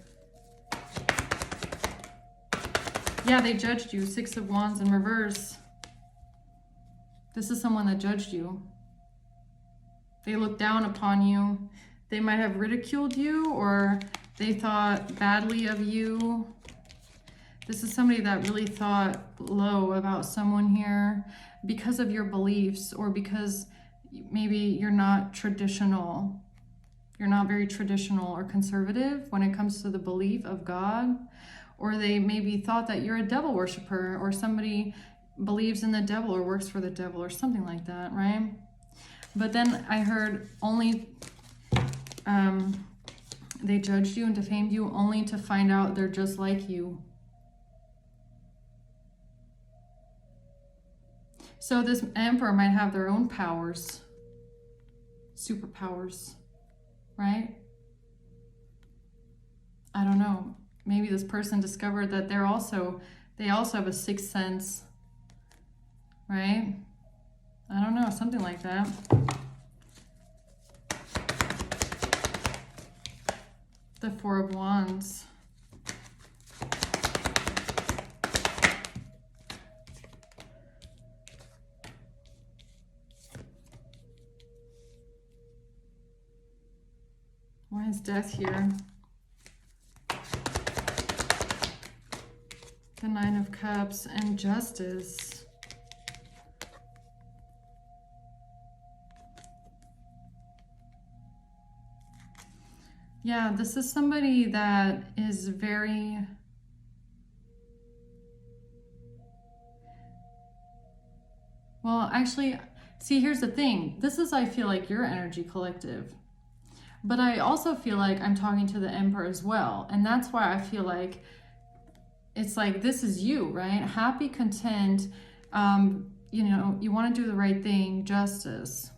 A: Yeah, they judged you. 6 of Wands in reverse. This is someone that judged you. They looked down upon you. They might have ridiculed you, or they thought badly of you. This is somebody that really thought low about someone here because of your beliefs, or because maybe you're not traditional. You're not very traditional or conservative when it comes to the belief of God. Or they maybe thought that you're a devil worshiper, or somebody believes in the devil or works for the devil or something like that, right? But then I heard only they judged you and defamed you only to find out they're just like you. So this Emperor might have their own powers, superpowers, right? I don't know. Maybe this person discovered that they also have a sixth sense, right? I don't know, something like that. The 4 of Wands. Why is Death here? The 9 of Cups and Justice. Yeah, this is somebody that is very... Well, actually, see, here's the thing. This is, I feel like, your energy collective. But I also feel like I'm talking to the Emperor as well. And that's why I feel like it's like, this is you, right? Happy, content, you know, you want to do the right thing, justice.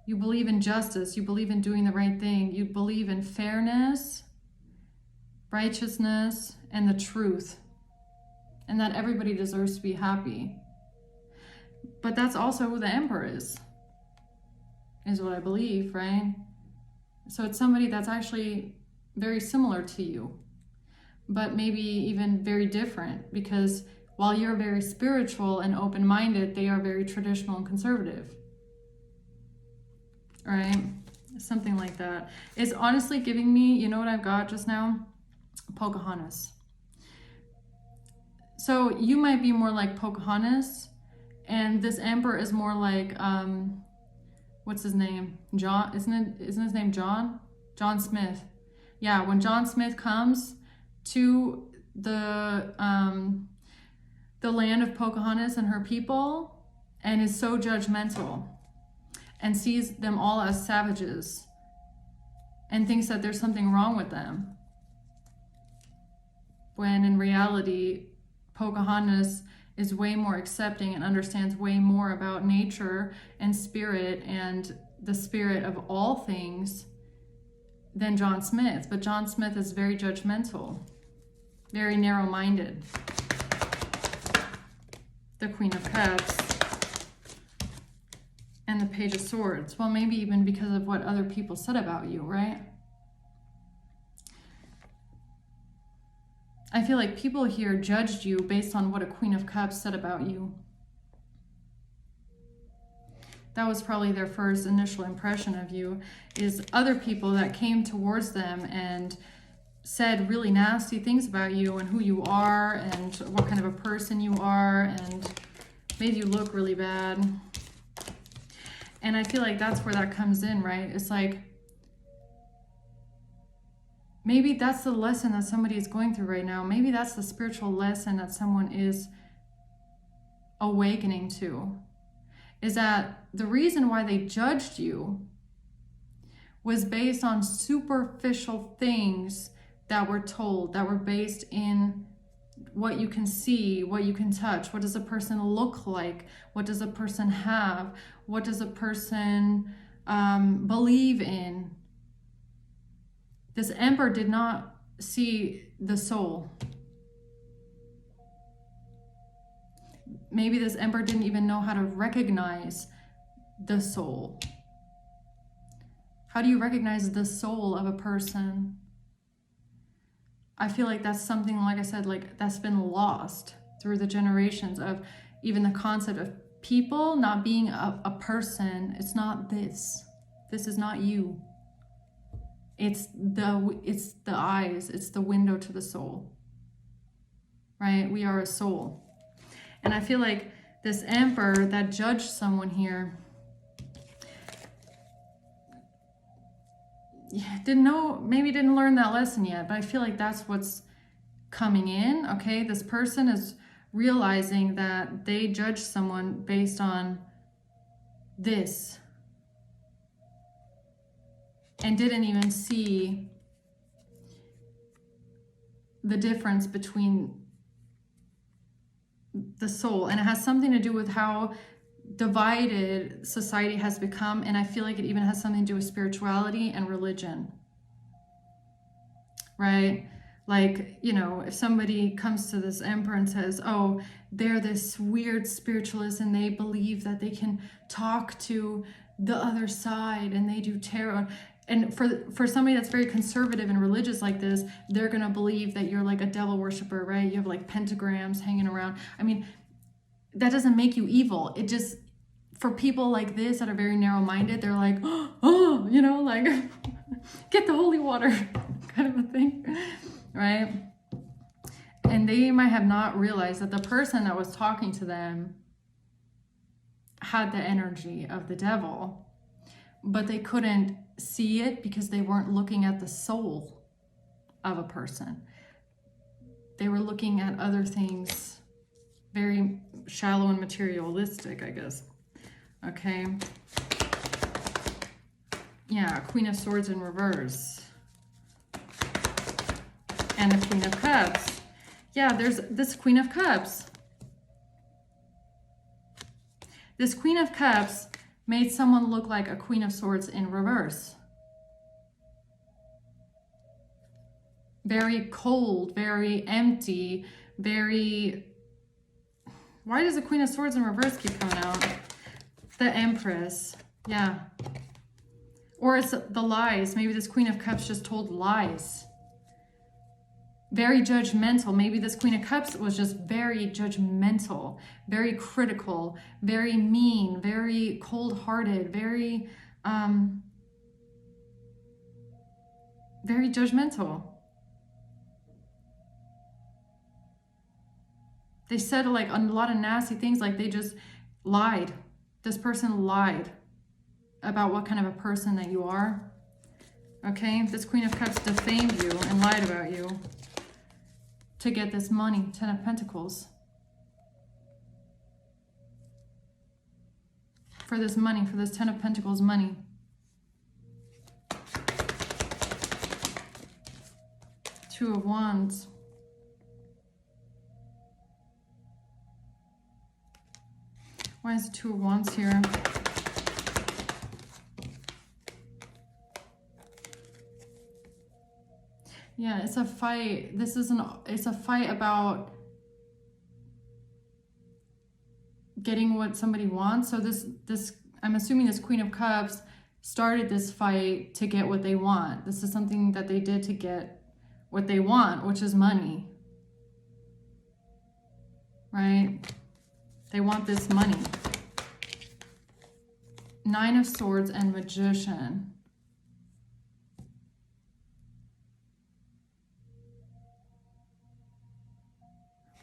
A: You believe in justice. You believe in doing the right thing. You believe in fairness, righteousness, and the truth. And that everybody deserves to be happy. But that's also who the Emperor is what I believe, right? So it's somebody that's actually very similar to you, but maybe even very different, because while you're very spiritual and open-minded, they are very traditional and conservative, right? Something like that. It's honestly giving me, you know what I've got just now? Pocahontas. So you might be more like Pocahontas, and this Emperor is more like, what's his name? John, isn't his name John? John Smith. Yeah, when John Smith comes to the land of Pocahontas and her people, and is so judgmental and sees them all as savages and thinks that there's something wrong with them, when in reality Pocahontas is way more accepting and understands way more about nature and spirit and the spirit of all things than John Smith. But John Smith is very judgmental, very narrow-minded. The Queen of Cups and the Page of Swords. Well, maybe even because of what other people said about you, right? I feel like people here judged you based on what a Queen of Cups said about you. That was probably their first initial impression of you, is other people that came towards them and said really nasty things about you and who you are and what kind of a person you are and made you look really bad. And I feel like that's where that comes in, right? It's like, maybe that's the lesson that somebody is going through right now. Maybe that's the spiritual lesson that someone is awakening to. Is that the reason why they judged you was based on superficial things that were told, that were based in what you can see, what you can touch. What does a person look like? What does a person have? What does a person believe in? This Emperor did not see the soul. Maybe this Emperor didn't even know how to recognize the soul. How do you recognize the soul of a person? I feel like that's something, like I said, like that's been lost through the generations of even the concept of people not being a person. It's not this. This is not you. It's the eyes. It's the window to the soul. Right? We are a soul. And I feel like this Emperor that judged someone here maybe didn't learn that lesson yet, but I feel like that's what's coming in, okay? This person is realizing that they judged someone based on this and didn't even see the difference between the soul. And it has something to do with how divided society has become, and I feel like it even has something to do with spirituality and religion, right? Like, you know, if somebody comes to this Emperor and says, oh, they're this weird spiritualist and they believe that they can talk to the other side and they do tarot, and for somebody that's very conservative and religious like this, they're gonna believe that you're like a devil worshiper, right? You have like pentagrams hanging around. I mean, that doesn't make you evil. It just, for people like this that are very narrow-minded, they're like, oh, you know, like, get the holy water kind of a thing, right? And they might have not realized that the person that was talking to them had the energy of the devil, but they couldn't see it because they weren't looking at the soul of a person. They were looking at other things, very shallow and materialistic, I guess. Okay. Yeah, Queen of Swords in reverse. And the Queen of Cups. Yeah, there's this Queen of Cups. This Queen of Cups made someone look like a Queen of Swords in reverse. Very cold, very empty, very... Why does the Queen of Swords in reverse keep coming out? The Empress. Yeah. Or it's the lies. Maybe this Queen of Cups just told lies. Very judgmental. Maybe this Queen of Cups was just very judgmental, very critical, very mean, very cold-hearted, very judgmental. They said like a lot of nasty things, like they just lied. This person lied about what kind of a person that you are. Okay, this Queen of Cups defamed you and lied about you to get this money, 10 of Pentacles. For this money, for this 10 of Pentacles money. Two of Wands. Why is the Two of Wands here? Yeah, it's a fight. It's a fight about getting what somebody wants. So I'm assuming this Queen of Cups started this fight to get what they want. This is something that they did to get what they want, which is money. Right? They want this money. Nine of Swords and Magician.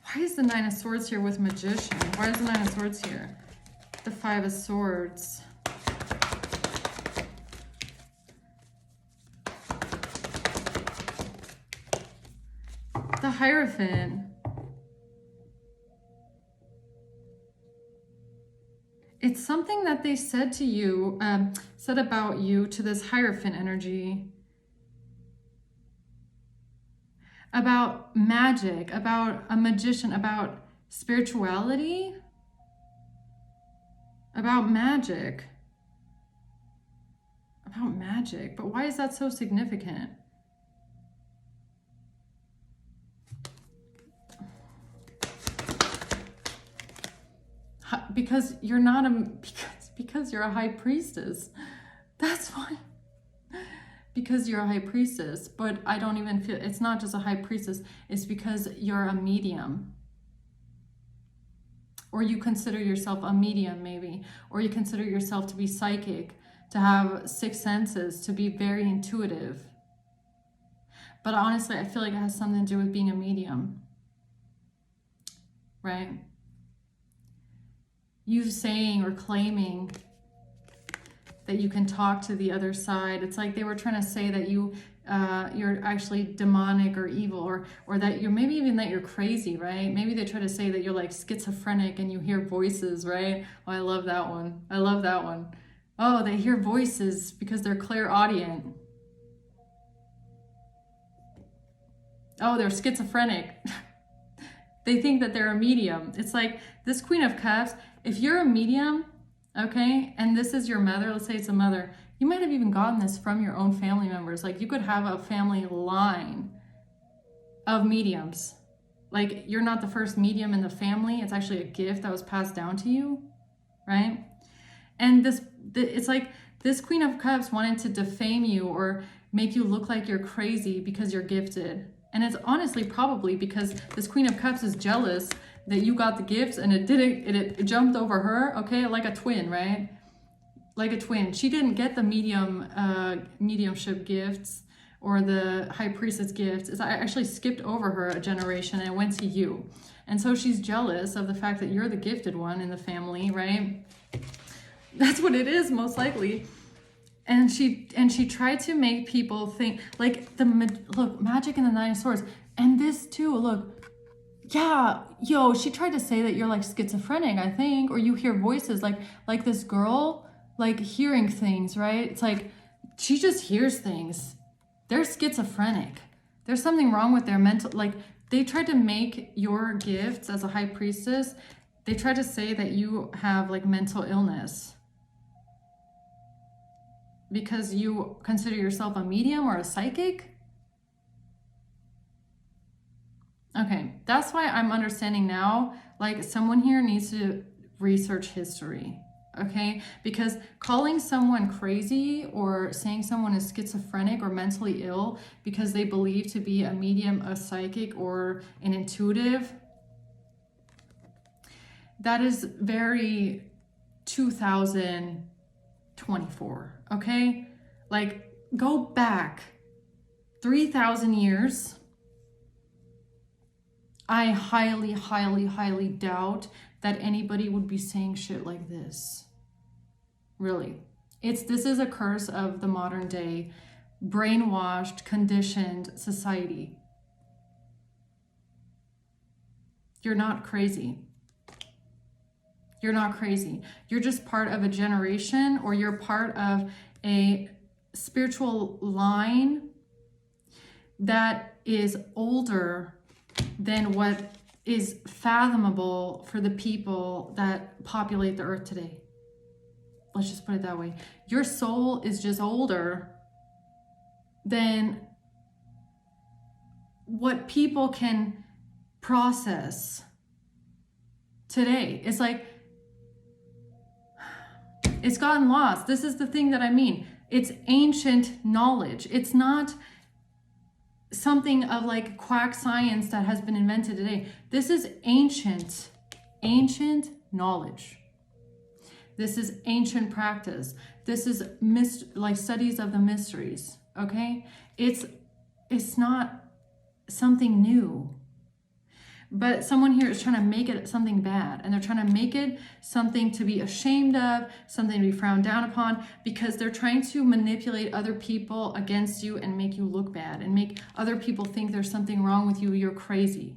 A: Why is the Nine of Swords here with Magician? Why is the Nine of Swords here? The Five of Swords. The Hierophant. It's something that they said to you, said about you to this Hierophant energy. About magic, about a magician, about spirituality, about magic. About magic. But why is that so significant? Because you're not because you're a high priestess. That's why. Because you're a high priestess, but I don't even feel, it's not just a high priestess, it's because you're a medium. Or you consider yourself a medium maybe, or you consider yourself to be psychic, to have six senses, to be very intuitive. But honestly, I feel like it has something to do with being a medium, right? You saying or claiming that you can talk to the other side. It's like they were trying to say that you're actually demonic or evil, or that you're maybe even that you're crazy, right? Maybe they try to say that you're like schizophrenic and you hear voices, right? Oh, I love that one. I love that one. Oh, they hear voices because they're clairaudient. Oh, they're schizophrenic. They think that they're a medium. It's like this Queen of Cups, if you're a medium, okay, and this is your mother, let's say it's a mother, you might have even gotten this from your own family members. Like you could have a family line of mediums. Like you're not the first medium in the family. It's actually a gift that was passed down to you, right? And it's like this Queen of Cups wanted to defame you or make you look like you're crazy because you're gifted. And it's honestly probably because this Queen of Cups is jealous that you got the gifts and it jumped over her, okay? Like a twin, right? Like a twin. She didn't get the mediumship gifts or the high priestess gifts. It's actually skipped over her a generation and it went to you. And so she's jealous of the fact that you're the gifted one in the family, right? That's what it is, most likely. And she tried to make people think like look, magic and the Nine of Swords. And this too, look, yeah, yo, she tried to say that you're like schizophrenic, I think, or you hear voices like this girl, like hearing things, right? It's like she just hears things. They're schizophrenic. There's something wrong with their mental, like they tried to make your gifts as a high priestess, they tried to say that you have like mental illness because you consider yourself a medium or a psychic. Okay, that's why I'm understanding now, like someone here needs to research history, okay? Because calling someone crazy or saying someone is schizophrenic or mentally ill because they believe to be a medium, a psychic, or an intuitive, that is very 2024, okay? Like, go back 3,000 years. I highly, highly, highly doubt that anybody would be saying shit like this. Really. This is a curse of the modern day, brainwashed, conditioned society. You're not crazy. You're not crazy. You're just part of a generation, or you're part of a spiritual line that is older than what is fathomable for the people that populate the earth today. Let's just put it that way. Your soul is just older than what people can process today. It's like, it's gotten lost. This is the thing that I mean. It's ancient knowledge. It's not something of like quack science that has been invented today. This is ancient knowledge. This is ancient practice. This is like studies of the mysteries, okay? It's not something new. But someone here is trying to make it something bad, and they're trying to make it something to be ashamed of, something to be frowned down upon, because they're trying to manipulate other people against you and make you look bad and make other people think there's something wrong with you, you're crazy.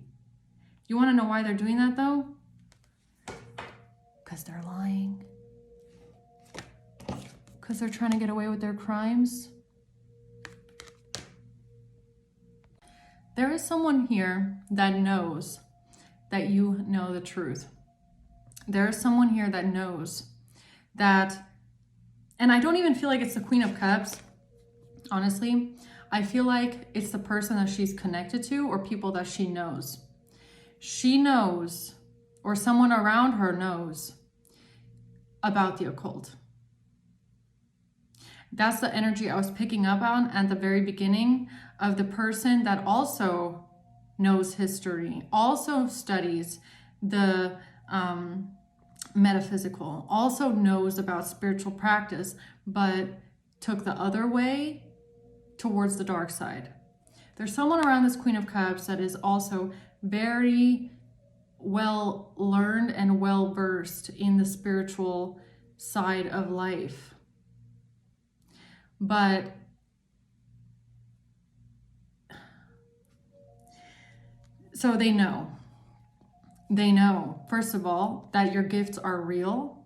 A: You want to know why they're doing that though? Because they're lying. Because they're trying to get away with their crimes. There is someone here that knows that you know the truth. There is someone here that knows that, and I don't even feel like it's the Queen of Cups, honestly. I feel like it's the person that she's connected to or people that she knows. She knows, or someone around her knows about the occult. That's the energy I was picking up on at the very beginning of the person that also knows history, also studies the metaphysical, also knows about spiritual practice, but took the other way towards the dark side. There's someone around this Queen of Cups that is also very well learned and well versed in the spiritual side of life. But so they know, first of all, that your gifts are real,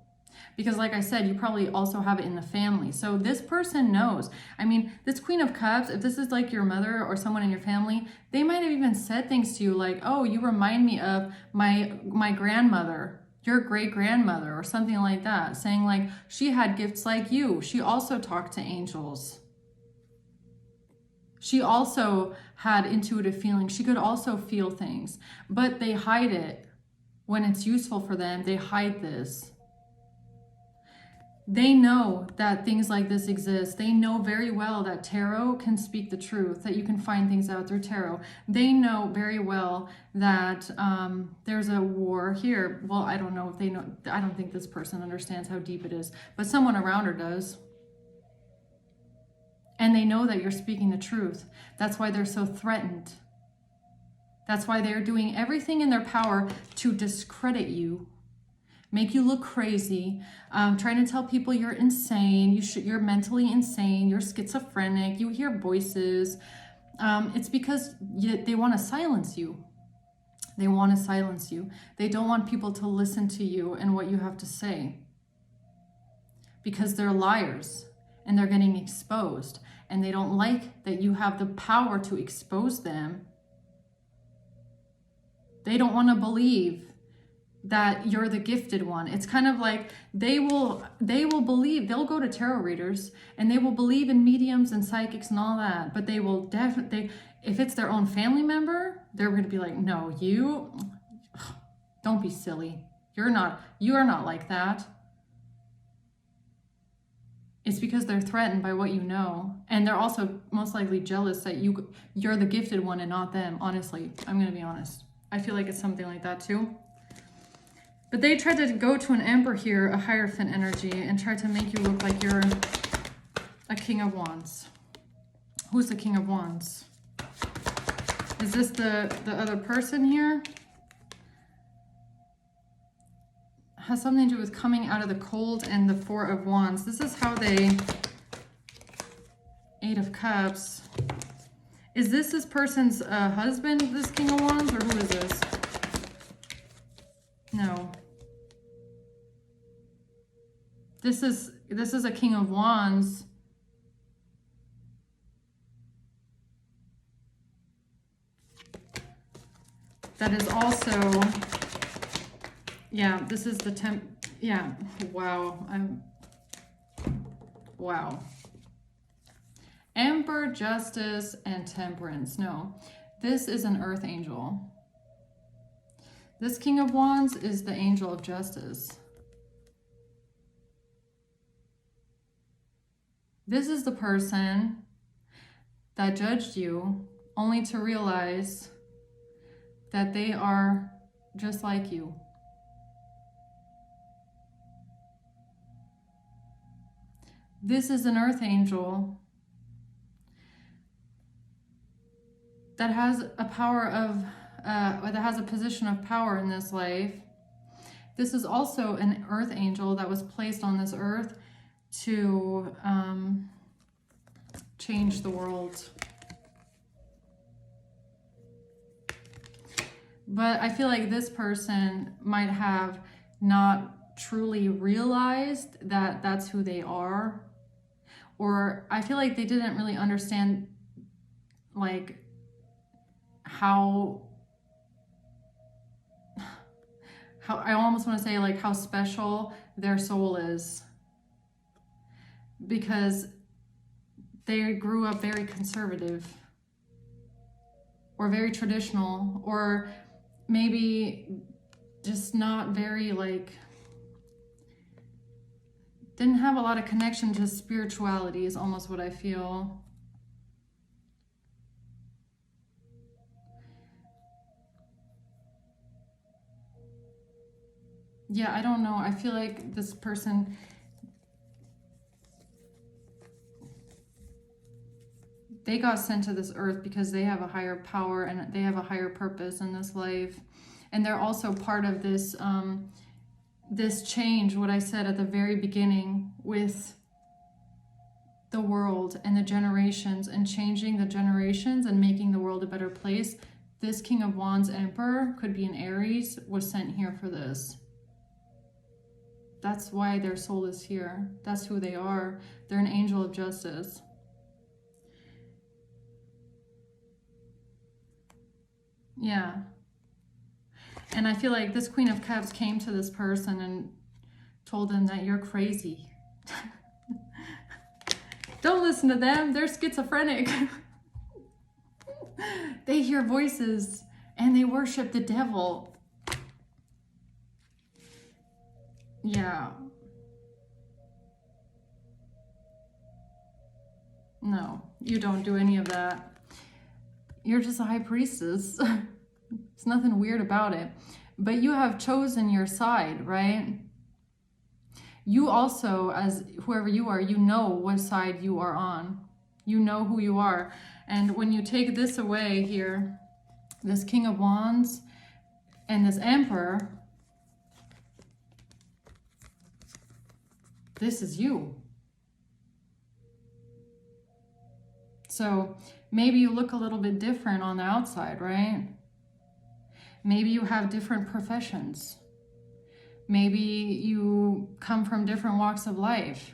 A: because like I said, you probably also have it in the family. So this person knows. I mean, this Queen of Cups, if this is like your mother or someone in your family, they might have even said things to you like, oh, you remind me of my grandmother, your great-grandmother, or something like that, saying like, she had gifts like you. She also talked to angels. She also had intuitive feelings. She could also feel things, but they hide it. When it's useful for them, they hide this. They know that things like this exist. They know very well that tarot can speak the truth, that you can find things out through tarot. They know very well that there's a war here. Well, I don't know if they know. I don't think this person understands how deep it is, but someone around her does. And they know that you're speaking the truth. That's why they're so threatened. That's why they're doing everything in their power to discredit you, make you look crazy, trying to tell people you're insane, you're mentally insane, you're schizophrenic, you hear voices. It's because they want to silence you. They want to silence you. They don't want people to listen to you and what you have to say. Because they're liars and they're getting exposed. And they don't like that you have the power to expose them. They don't want to believe that you're the gifted one. It's kind of like they will believe, they'll go to tarot readers and they will believe in mediums and psychics and all that, but they will definitely, if it's their own family member, they're going to be like, no, you don't be silly. You are not like that. It's because they're threatened by what you know. And they're also most likely jealous that you're the gifted one and not them. Honestly, I'm going to be honest. I feel like it's something like that too. But they tried to go to an Emperor here, a Hierophant energy, and try to make you look like you're a King of Wands. Who's the King of Wands? Is this the other person here? Has something to do with coming out of the cold and the Four of Wands. This is how they... Eight of Cups. Is this person's husband, this King of Wands, or who is this? No. This is a King of Wands. That is also, yeah, this is the yeah, wow, wow. Emperor, Justice, and Temperance. No, this is an Earth Angel. This King of Wands is the Angel of Justice. This is the person that judged you only to realize that they are just like you. This is an Earth Angel that has a power of, that has a position of power in this life. This is also an Earth Angel that was placed on this earth to change the world. But I feel like this person might have not truly realized that that's who they are. Or I feel like they didn't really understand, like, how I almost want to say, like, how special their soul is. Because they grew up very conservative. Or very traditional. Or maybe just not very, like, didn't have a lot of connection to spirituality is almost what I feel. Yeah, I don't know. I feel like this person, they got sent to this earth because they have a higher power and they have a higher purpose in this life. And they're also part of this, this change, what I said at the very beginning, with the world and the generations, and changing the generations and making the world a better place. This King of Wands Emperor could be an Aries, was sent here for this. That's why their soul is here. That's who they are. They're an angel of justice. Yeah. And I feel like this Queen of Cups came to this person and told them that you're crazy. Don't listen to them. They're schizophrenic. They hear voices and they worship the devil. Yeah. No, you don't do any of that. You're just a high priestess. There's nothing weird about it. But you have chosen your side, right? You also, as whoever you are, you know what side you are on. You know who you are. And when you take this away here, this King of Wands and this Emperor, this is you. So maybe you look a little bit different on the outside, right? Maybe you have different professions. Maybe you come from different walks of life.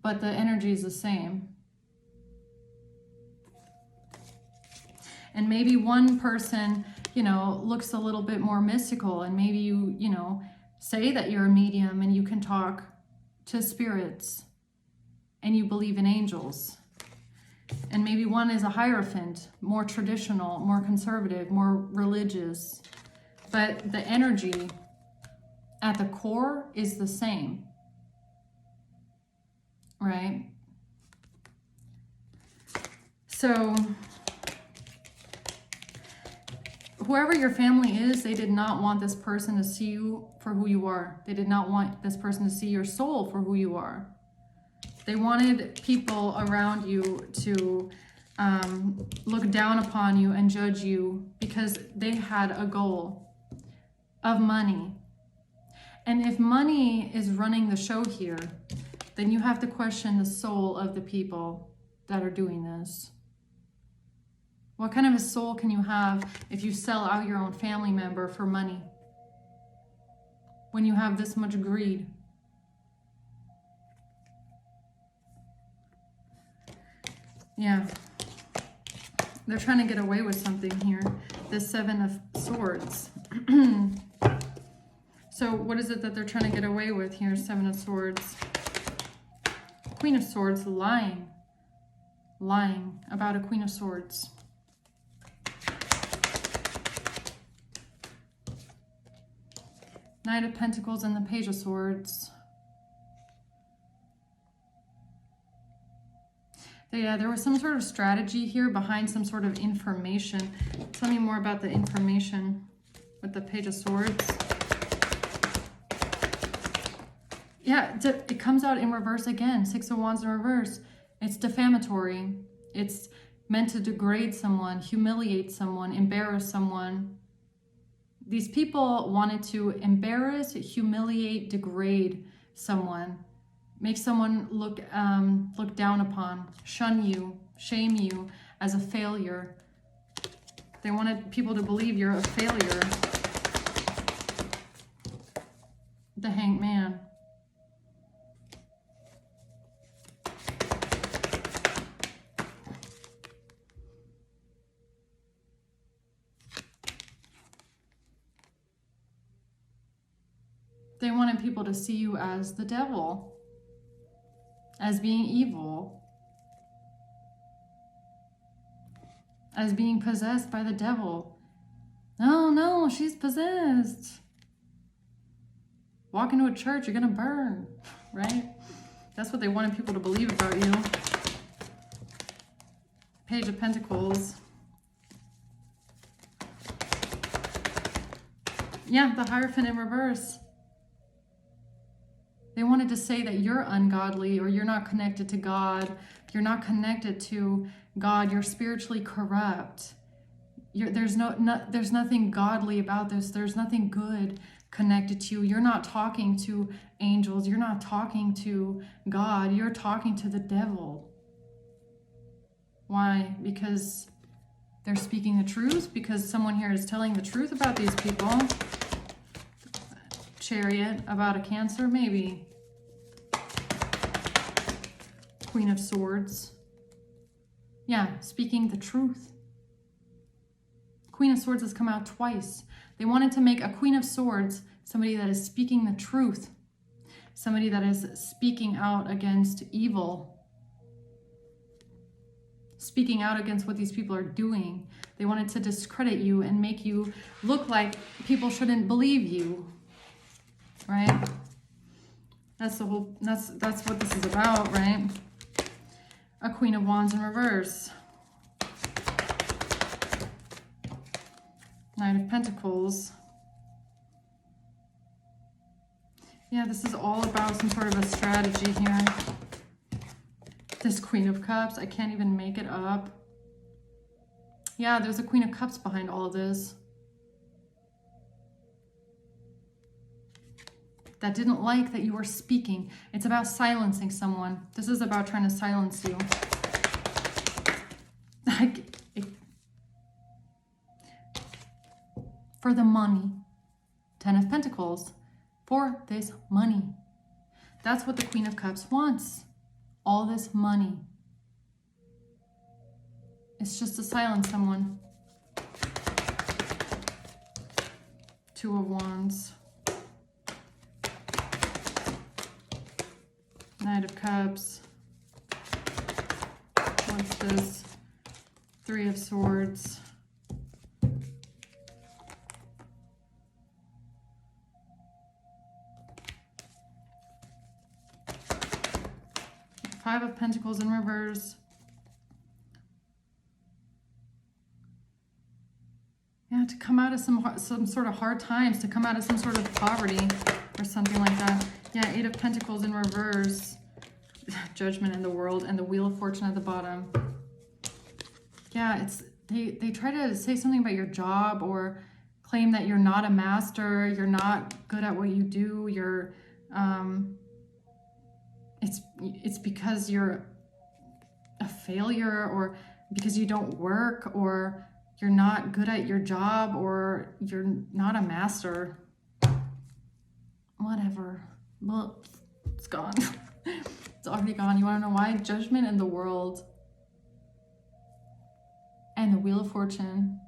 A: But the energy is the same. And maybe one person, looks a little bit more mystical, and maybe you say that you're a medium and you can talk to spirits and you believe in angels. And maybe one is a Hierophant, more traditional, more conservative, more religious. But the energy at the core is the same, right? So whoever your family is, they did not want this person to see you for who you are. They did not want this person to see your soul for who you are. They wanted people around you to look down upon you and judge you because they had a goal of money. And if money is running the show here, then you have to question the soul of the people that are doing this. What kind of a soul can you have if you sell out your own family member for money? When you have this much greed? Yeah. They're trying to get away with something here. The Seven of Swords. So what is it that they're trying to get away with here? Seven of Swords. Queen of Swords, lying. Lying about a Queen of Swords. Knight of Pentacles and the Page of Swords. Yeah, there was some sort of strategy here behind some sort of information. Tell me more about the information with the Page of Swords. Yeah, it comes out in reverse again. Six of Wands in reverse. It's defamatory. It's meant to degrade someone, humiliate someone, embarrass someone. These people wanted to embarrass, humiliate, degrade someone. Make someone look down upon, shun you, shame you as a failure. They wanted people to believe you're a failure. The Hanged Man. They wanted people to see you as the devil, as being evil, as being possessed by the devil. Oh no, she's possessed. Walk into a church, you're gonna burn, right? That's what they wanted people to believe about you. Page of Pentacles. Yeah, the Hierophant in reverse. They wanted to say that you're ungodly, or you're not connected to God. You're not connected to God. You're spiritually corrupt. There's nothing godly about this. There's nothing good connected to you. You're not talking to angels. You're not talking to God. You're talking to the devil. Why? Because they're speaking the truth? Because someone here is telling the truth about these people? Chariot, about a Cancer, maybe. Queen of Swords. Yeah, speaking the truth. Queen of Swords has come out twice. They wanted to make a Queen of Swords somebody that is speaking the truth. Somebody that is speaking out against evil. Speaking out against what these people are doing. They wanted to discredit you and make you look like people shouldn't believe you. Right? That's the whole, that's what this is about, right? A Queen of Wands in reverse. Knight of Pentacles. Yeah, this is all about some sort of a strategy here. This Queen of Cups, I can't even make it up. Yeah, there's a Queen of Cups behind all of this. that didn't like that you were speaking. It's about silencing someone. This is about trying to silence you. For the money. 10 of Pentacles. For this money. That's what the Queen of Cups wants. All this money. It's just to silence someone. 2 of Wands. Knight of Cups. What's this? 3 of Swords. 5 of Pentacles in reverse. Yeah, to come out of some sort of hard times, to come out of some sort of poverty or something like that. Yeah, 8 of Pentacles in reverse. Judgment in the World and the Wheel of Fortune at the bottom. Yeah, it's they try to say something about your job or claim that you're not a master, you're not good at what you do, you're it's because you're a failure, or because you don't work, or you're not good at your job, or you're not a master. Whatever. Well, it's gone. It's already gone. You want to know why? Judgment in the World and the Wheel of Fortune.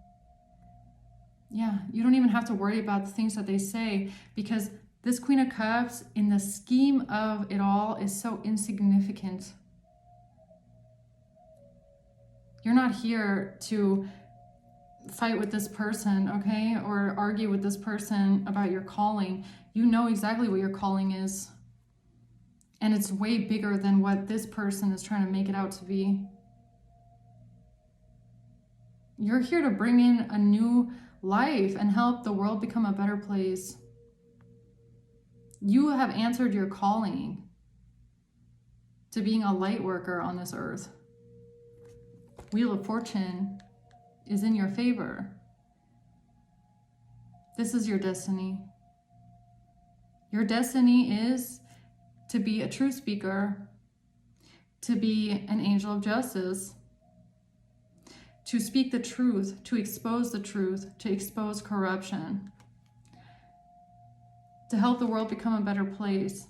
A: Yeah, you don't even have to worry about the things that they say, because this Queen of Cups, in the scheme of it all, is so insignificant. You're not here to fight with this person, okay? Or argue with this person about your calling. You know exactly what your calling is. And it's way bigger than what this person is trying to make it out to be. You're here to bring in a new life and help the world become a better place. You have answered your calling to being a light worker on this earth. Wheel of Fortune is in your favor. This is your destiny. Your destiny is to be a truth speaker, to be an angel of justice, to speak the truth, to expose corruption, to help the world become a better place,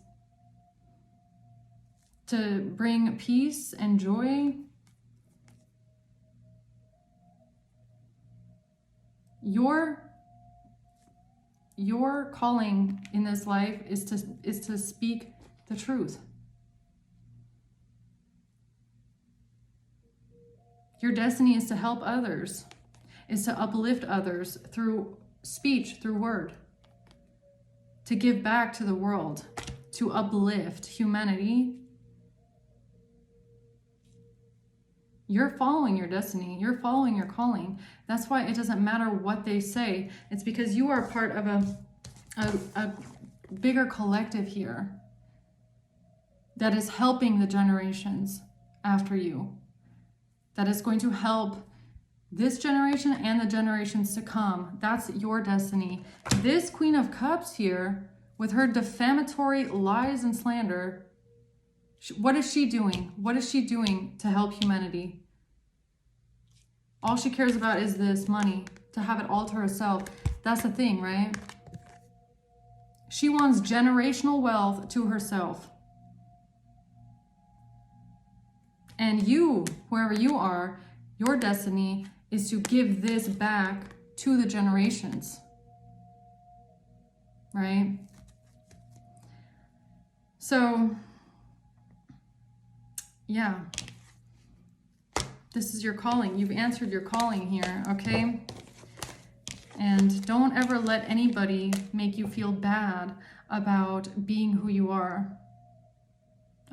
A: to bring peace and joy. Your calling in this life is to speak the truth. Your destiny is to help others, is to uplift others through speech, through word, to give back to the world, to uplift humanity. You're following your destiny. You're following your calling. That's why it doesn't matter what they say. It's because you are part of a bigger collective here that is helping the generations after you, that is going to help this generation and the generations to come. That's your destiny. This Queen of Cups here, with her defamatory lies and slander, what is she doing? What is she doing to help humanity? All she cares about is this money, to have it all to herself. That's the thing, right? She wants generational wealth to herself. And you, whoever you are, your destiny is to give this back to the generations, right? So, yeah, this is your calling. You've answered your calling here, okay? And don't ever let anybody make you feel bad about being who you are,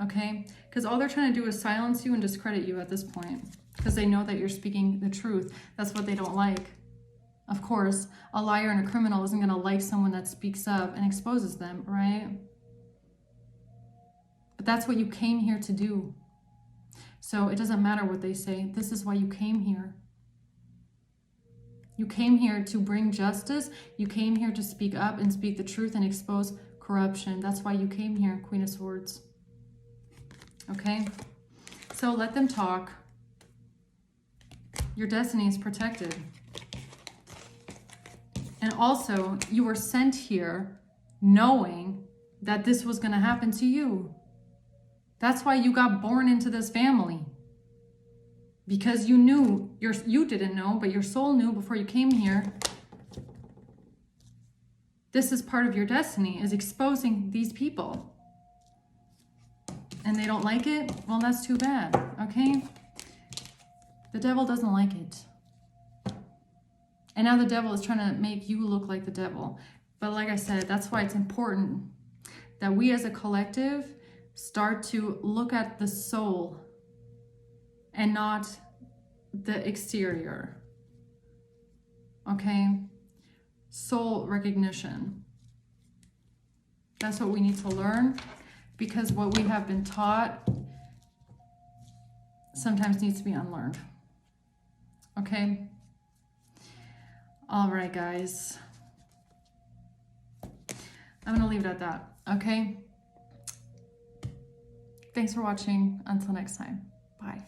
A: okay? Because all they're trying to do is silence you and discredit you at this point, because they know that you're speaking the truth. That's what they don't like. Of course, a liar and a criminal isn't going to like someone that speaks up and exposes them, right? But that's what you came here to do. So it doesn't matter what they say. This is why you came here. You came here to bring justice. You came here to speak up and speak the truth and expose corruption. That's why you came here, Queen of Swords. Okay? So let them talk. Your destiny is protected. And also, you were sent here knowing that this was going to happen to you. That's why you got born into this family. Because you knew, you didn't know, but your soul knew before you came here. This is part of your destiny, is exposing these people. And they don't like it? Well, that's too bad, okay? The devil doesn't like it. And now the devil is trying to make you look like the devil. But like I said, that's why it's important that we as a collective start to look at the soul and not the exterior. Okay? Soul recognition. That's what we need to learn, because what we have been taught sometimes needs to be unlearned. Okay? All right, guys. I'm going to leave it at that. Okay? Thanks for watching. Until next time. Bye.